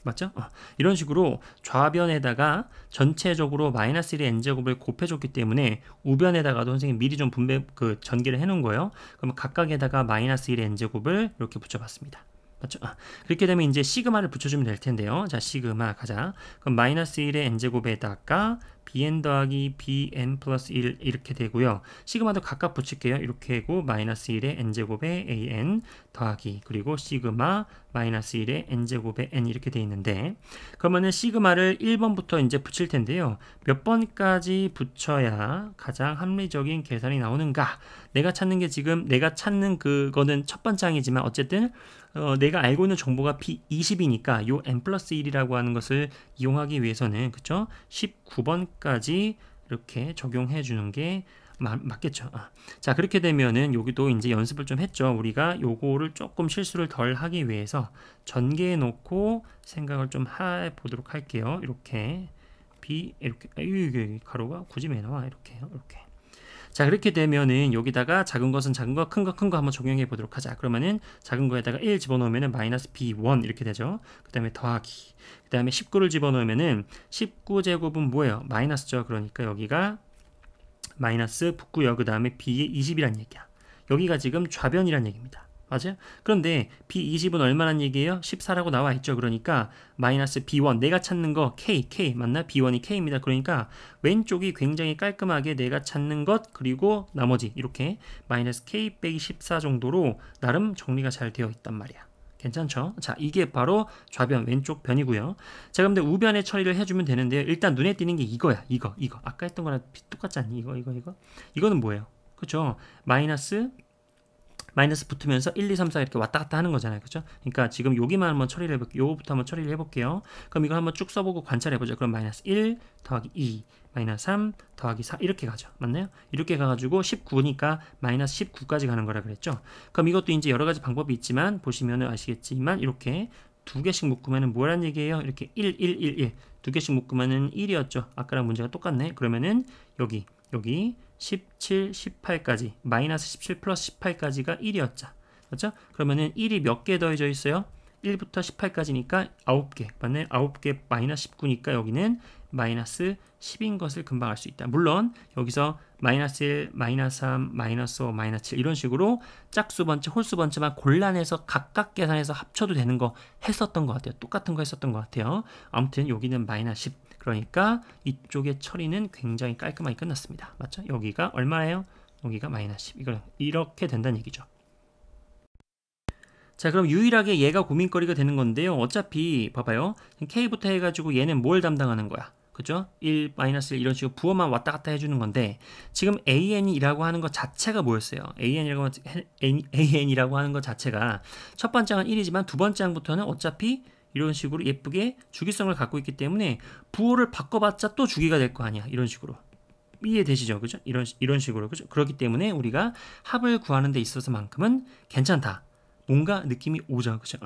맞죠? 이런 식으로 좌변에다가 전체적으로 마이너스 1의 n제곱을 곱해줬기 때문에 우변에다가도 선생님 미리 좀 분배 전개를 해놓은 거예요. 그러면 각각에다가 마이너스 1의 n제곱을 이렇게 붙여봤습니다. 맞죠? 그렇게 되면 이제 시그마를 붙여주면 될 텐데요. 자, 시그마 가자. 그럼 마이너스 1의 n제곱에다가 bn 더하기 bn 플러스 1 이렇게 되고요. 시그마도 각각 붙일게요. 이렇게 하고 마이너스 1의 n제곱에 an 더하기 그리고 시그마 마이너스 1의 n제곱에 n 이렇게 돼 있는데 그러면은 시그마를 1번부터 이제 붙일 텐데요. 몇 번까지 붙여야 가장 합리적인 계산이 나오는가? 내가 찾는 게 지금 내가 찾는 그거는 첫 번째 항이지만 어쨌든 내가 알고 있는 정보가 P20이니까 요 n 플러스 1이라고 하는 것을 이용하기 위해서는 그쵸? 19번까지 이렇게 적용해 주는 게 맞겠죠. 자, 그렇게 되면은 여기도 이제 연습을 좀 했죠. 우리가 요거를 조금 실수를 덜 하기 위해서 전개해 놓고 생각을 좀 해보도록 할게요. 이렇게 이렇게 가로가 굳이 왜 나와? 이렇게요. 이렇게. 자, 그렇게 되면은 여기다가 작은 것은 작은 거, 큰 거, 큰 거 한번 적용해 보도록 하자. 그러면은 작은 거에다가 1 집어넣으면은 마이너스 b1 이렇게 되죠. 그 다음에 더하기. 그 다음에 19를 집어넣으면은 19제곱은 뭐예요? 마이너스죠. 그러니까 여기가 마이너스 붙고요. 그 다음에 b의 20이란 얘기야. 여기가 지금 좌변이란 얘기입니다. 맞아요? 그런데 B20은 얼마란 얘기예요? 14라고 나와 있죠. 그러니까 마이너스 B1 내가 찾는 거 K 맞나? B1이 K입니다. 그러니까 왼쪽이 굉장히 깔끔하게 내가 찾는 것 그리고 나머지 이렇게 마이너스 K 빼기 14 정도로 나름 정리가 잘 되어 있단 말이야. 괜찮죠? 자, 이게 바로 좌변 왼쪽 변이고요. 자, 그럼 우변에 처리를 해주면 되는데요. 일단 눈에 띄는 게 이거야. 이거 아까 했던 거랑 똑같지 않니? 이거는 뭐예요? 그쵸? 마이너스 붙으면서 1, 2, 3, 4 이렇게 왔다 갔다 하는 거잖아요. 그죠? 그러니까 지금 여기만 한번 처리를 해볼게요. 요거부터 한번 처리를 해볼게요. 그럼 이거 한번 쭉 써보고 관찰해보죠. 그럼 마이너스 1 더하기 2 마이너스 3 더하기 4 이렇게 가죠. 맞나요? 이렇게 가가지고 19니까 마이너스 19까지 가는 거라 그랬죠. 그럼 이것도 이제 여러 가지 방법이 있지만 보시면 아시겠지만 이렇게 두 개씩 묶으면은 뭐란 얘기예요? 이렇게 1, 1, 1, 1 두 개씩 묶으면은 1이었죠. 아까랑 문제가 똑같네. 그러면은 여기 17, 18까지 마이너스 17 플러스 18까지가 1이었죠. 그렇죠? 그러면은 1이 몇 개 더해져 있어요? 1부터 18까지니까 9개. 맞네? 9개 마이너스 19니까 여기는 마이너스 10인 것을 금방 알 수 있다. 물론 여기서 마이너스 1, 마이너스 3, 마이너스 5, 마이너스 7 이런 식으로 짝수 번째, 홀수 번째만 골라내서 각각 계산해서 합쳐도 되는 거 했었던 것 같아요. 똑같은 거 했었던 것 같아요. 아무튼 여기는 마이너스 10. 그러니까 이쪽의 처리는 굉장히 깔끔하게 끝났습니다. 맞죠? 여기가 얼마예요? 여기가 마이너스 10. 이렇게 된다는 얘기죠. 자, 그럼 유일하게 얘가 고민거리가 되는 건데요. 어차피 봐봐요. K부터 해가지고 얘는 뭘 담당하는 거야? 그죠? 1, 마이너스 1 이런 식으로 부호만 왔다 갔다 해주는 건데 지금 AN이라고 하는 것 자체가 뭐였어요? AN이라고 하는 것 자체가 첫 번째 항은 1이지만 두 번째 항부터는 어차피 이런 식으로 예쁘게 주기성을 갖고 있기 때문에 부호를 바꿔봤자 또 주기가 될 거 아니야. 이런 식으로. 이해되시죠? 그죠? 이런 식으로. 그죠? 그렇기 때문에 우리가 합을 구하는 데 있어서만큼은 괜찮다. 뭔가 느낌이 오죠. 그죠?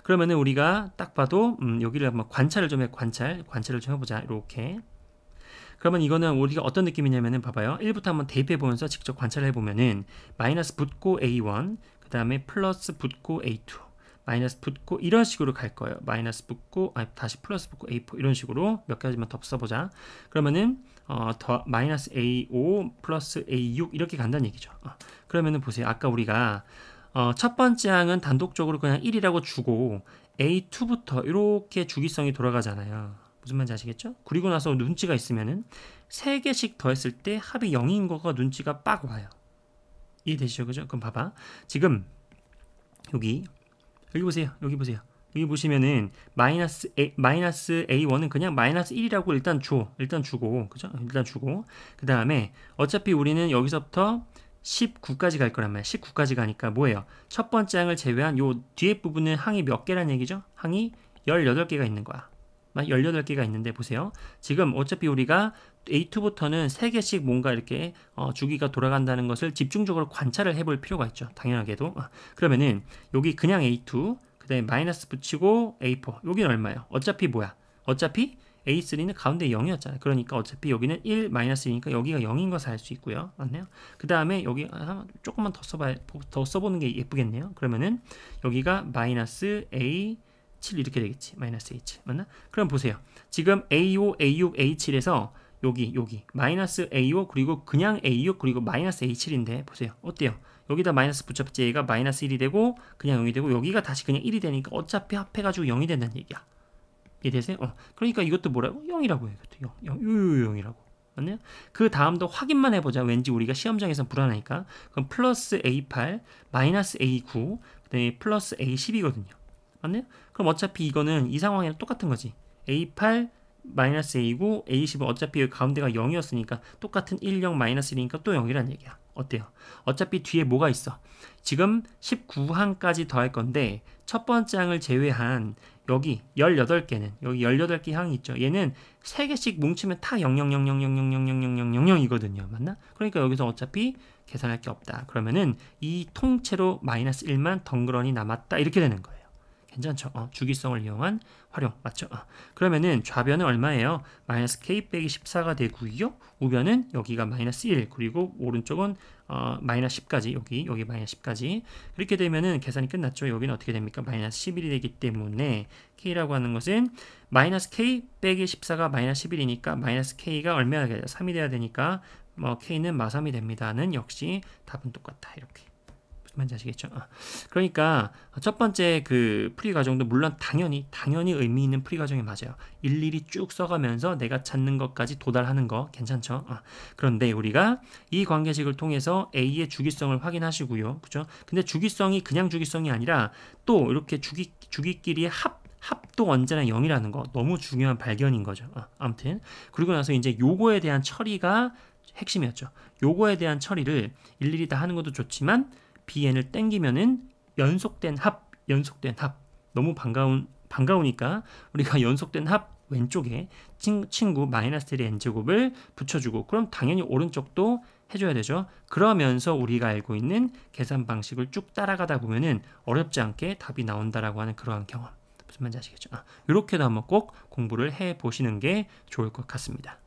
그러면은 우리가 딱 봐도 여기를 한번 관찰을 좀 해보자. 이렇게. 그러면 이거는 우리가 어떤 느낌이냐면은 봐봐요. 1부터 한번 대입해 보면서 직접 관찰을 해보면은 마이너스 붙고 A1 그 다음에 플러스 붙고 A2 마이너스 붙고 이런 식으로 갈 거예요. 마이너스 붙고 다시 플러스 붙고 A4 이런 식으로 몇 가지만 더 써보자. 그러면은 더 마이너스 A5 플러스 A6 이렇게 간다는 얘기죠. 그러면은 보세요. 아까 우리가 첫 번째 항은 단독적으로 그냥 1이라고 주고 A2부터 이렇게 주기성이 돌아가잖아요. 무슨 말인지 아시겠죠? 그리고 나서 눈치가 있으면은 3개씩 더했을 때 합이 0인 거가 눈치가 빡 와요. 이해되시죠? 그죠? 그럼 봐봐. 지금 여기 보세요. 여기 보시면은 마이너스 A1은 그냥 마이너스 1이라고 일단 주고 그죠? 일단 주고 그 다음에 어차피 우리는 여기서부터 19까지 갈 거란 말이야. 19까지 가니까 뭐예요? 첫 번째 항을 제외한 요 뒤에 부분은 항이 몇 개란 얘기죠? 항이 18개가 있는 거야. 18개가 있는데 보세요. 지금 어차피 우리가 A2부터는 3개씩 뭔가 이렇게 주기가 돌아간다는 것을 집중적으로 관찰을 해볼 필요가 있죠. 당연하게도. 그러면은 여기 그냥 A2, 그 다음에 마이너스 붙이고 A4. 여기는 얼마예요? 어차피 뭐야? 어차피 A3는 가운데 0이었잖아요. 그러니까 어차피 여기는 1, 마이너스 1이니까 여기가 0인 것을 알 수 있고요. 맞나요? 그 다음에 여기 조금만 더 써보는 게 예쁘겠네요. 그러면은 여기가 마이너스 A 7 이렇게 되겠지. 마이너스 A7 맞나? 그럼 보세요. 지금 A5, A6, A7에서 여기 마이너스 A5 그리고 그냥 A6 그리고 마이너스 A7인데 보세요. 어때요? 여기다 마이너스 붙였지 얘가 마이너스 1이 되고 그냥 0이 되고 여기가 다시 그냥 1이 되니까 어차피 합해가지고 0이 된다는 얘기야. 이해되세요? 그러니까 이것도 뭐라고? 0이라고 해요. 이것도 0이라고. 맞나요? 그 다음도 확인만 해보자. 왠지 우리가 시험장에서 불안하니까. 그럼 플러스 A8 마이너스 A9 그다음에 플러스 A10이거든요. 맞나요? 그럼 어차피 이거는 이 상황이랑 똑같은 거지. A8 마이너스 A9 A10은 어차피 여기 가운데가 0이었으니까 똑같은 1, 0 마이너스 1이니까 또 0이란 얘기야. 어때요? 어차피 뒤에 뭐가 있어? 지금 19항까지 더할 건데 첫 번째 항을 제외한 여기 18개는 여기 18개 항이 있죠. 얘는 3개씩 뭉치면 다 00000000000이거든요. 맞나? 그러니까 여기서 어차피 계산할 게 없다. 그러면은 이 통째로 마이너스 1만 덩그러니 남았다. 이렇게 되는 거예요. 괜찮죠? 주기성을 이용한 활용 맞죠? 그러면은 좌변은 얼마예요? 마이너스 k 빼기 14가 되고요. 우변은 여기가 마이너스 1 그리고 오른쪽은 마이너스 10까지 여기 마이너스 10까지 이렇게 되면은 계산이 끝났죠. 여기는 어떻게 됩니까? 마이너스 11이 되기 때문에 k라고 하는 것은 마이너스 k 빼기 14가 마이너스 11이니까 마이너스 k가 얼마나 돼야 돼요? 3이 돼야 되니까 k는 마삼이 됩니다는 역시 답은 똑같다. 이렇게 뭔지 아시겠죠? 그러니까 첫 번째 그 풀이 과정도 물론 당연히 의미 있는 풀이 과정이 맞아요. 일일이 쭉 써가면서 내가 찾는 것까지 도달하는 거 괜찮죠? 그런데 우리가 이 관계식을 통해서 A의 주기성을 확인하시고요. 그죠? 근데 주기성이 그냥 주기성이 아니라 또 이렇게 주기끼리의 합도 언제나 0이라는 거 너무 중요한 발견인 거죠. 아무튼 그리고 나서 이제 요거에 대한 처리가 핵심이었죠. 요거에 대한 처리를 일일이 다 하는 것도 좋지만 bn을 땡기면은 연속된 합 너무 반가우니까 우리가 연속된 합 왼쪽에 친구 마이너스 1의 n제곱을 붙여주고 그럼 당연히 오른쪽도 해줘야 되죠. 그러면서 우리가 알고 있는 계산 방식을 쭉 따라가다 보면은 어렵지 않게 답이 나온다라고 하는 그러한 경험 무슨 말인지 아시겠죠? 이렇게도 한번 꼭 공부를 해보시는 게 좋을 것 같습니다.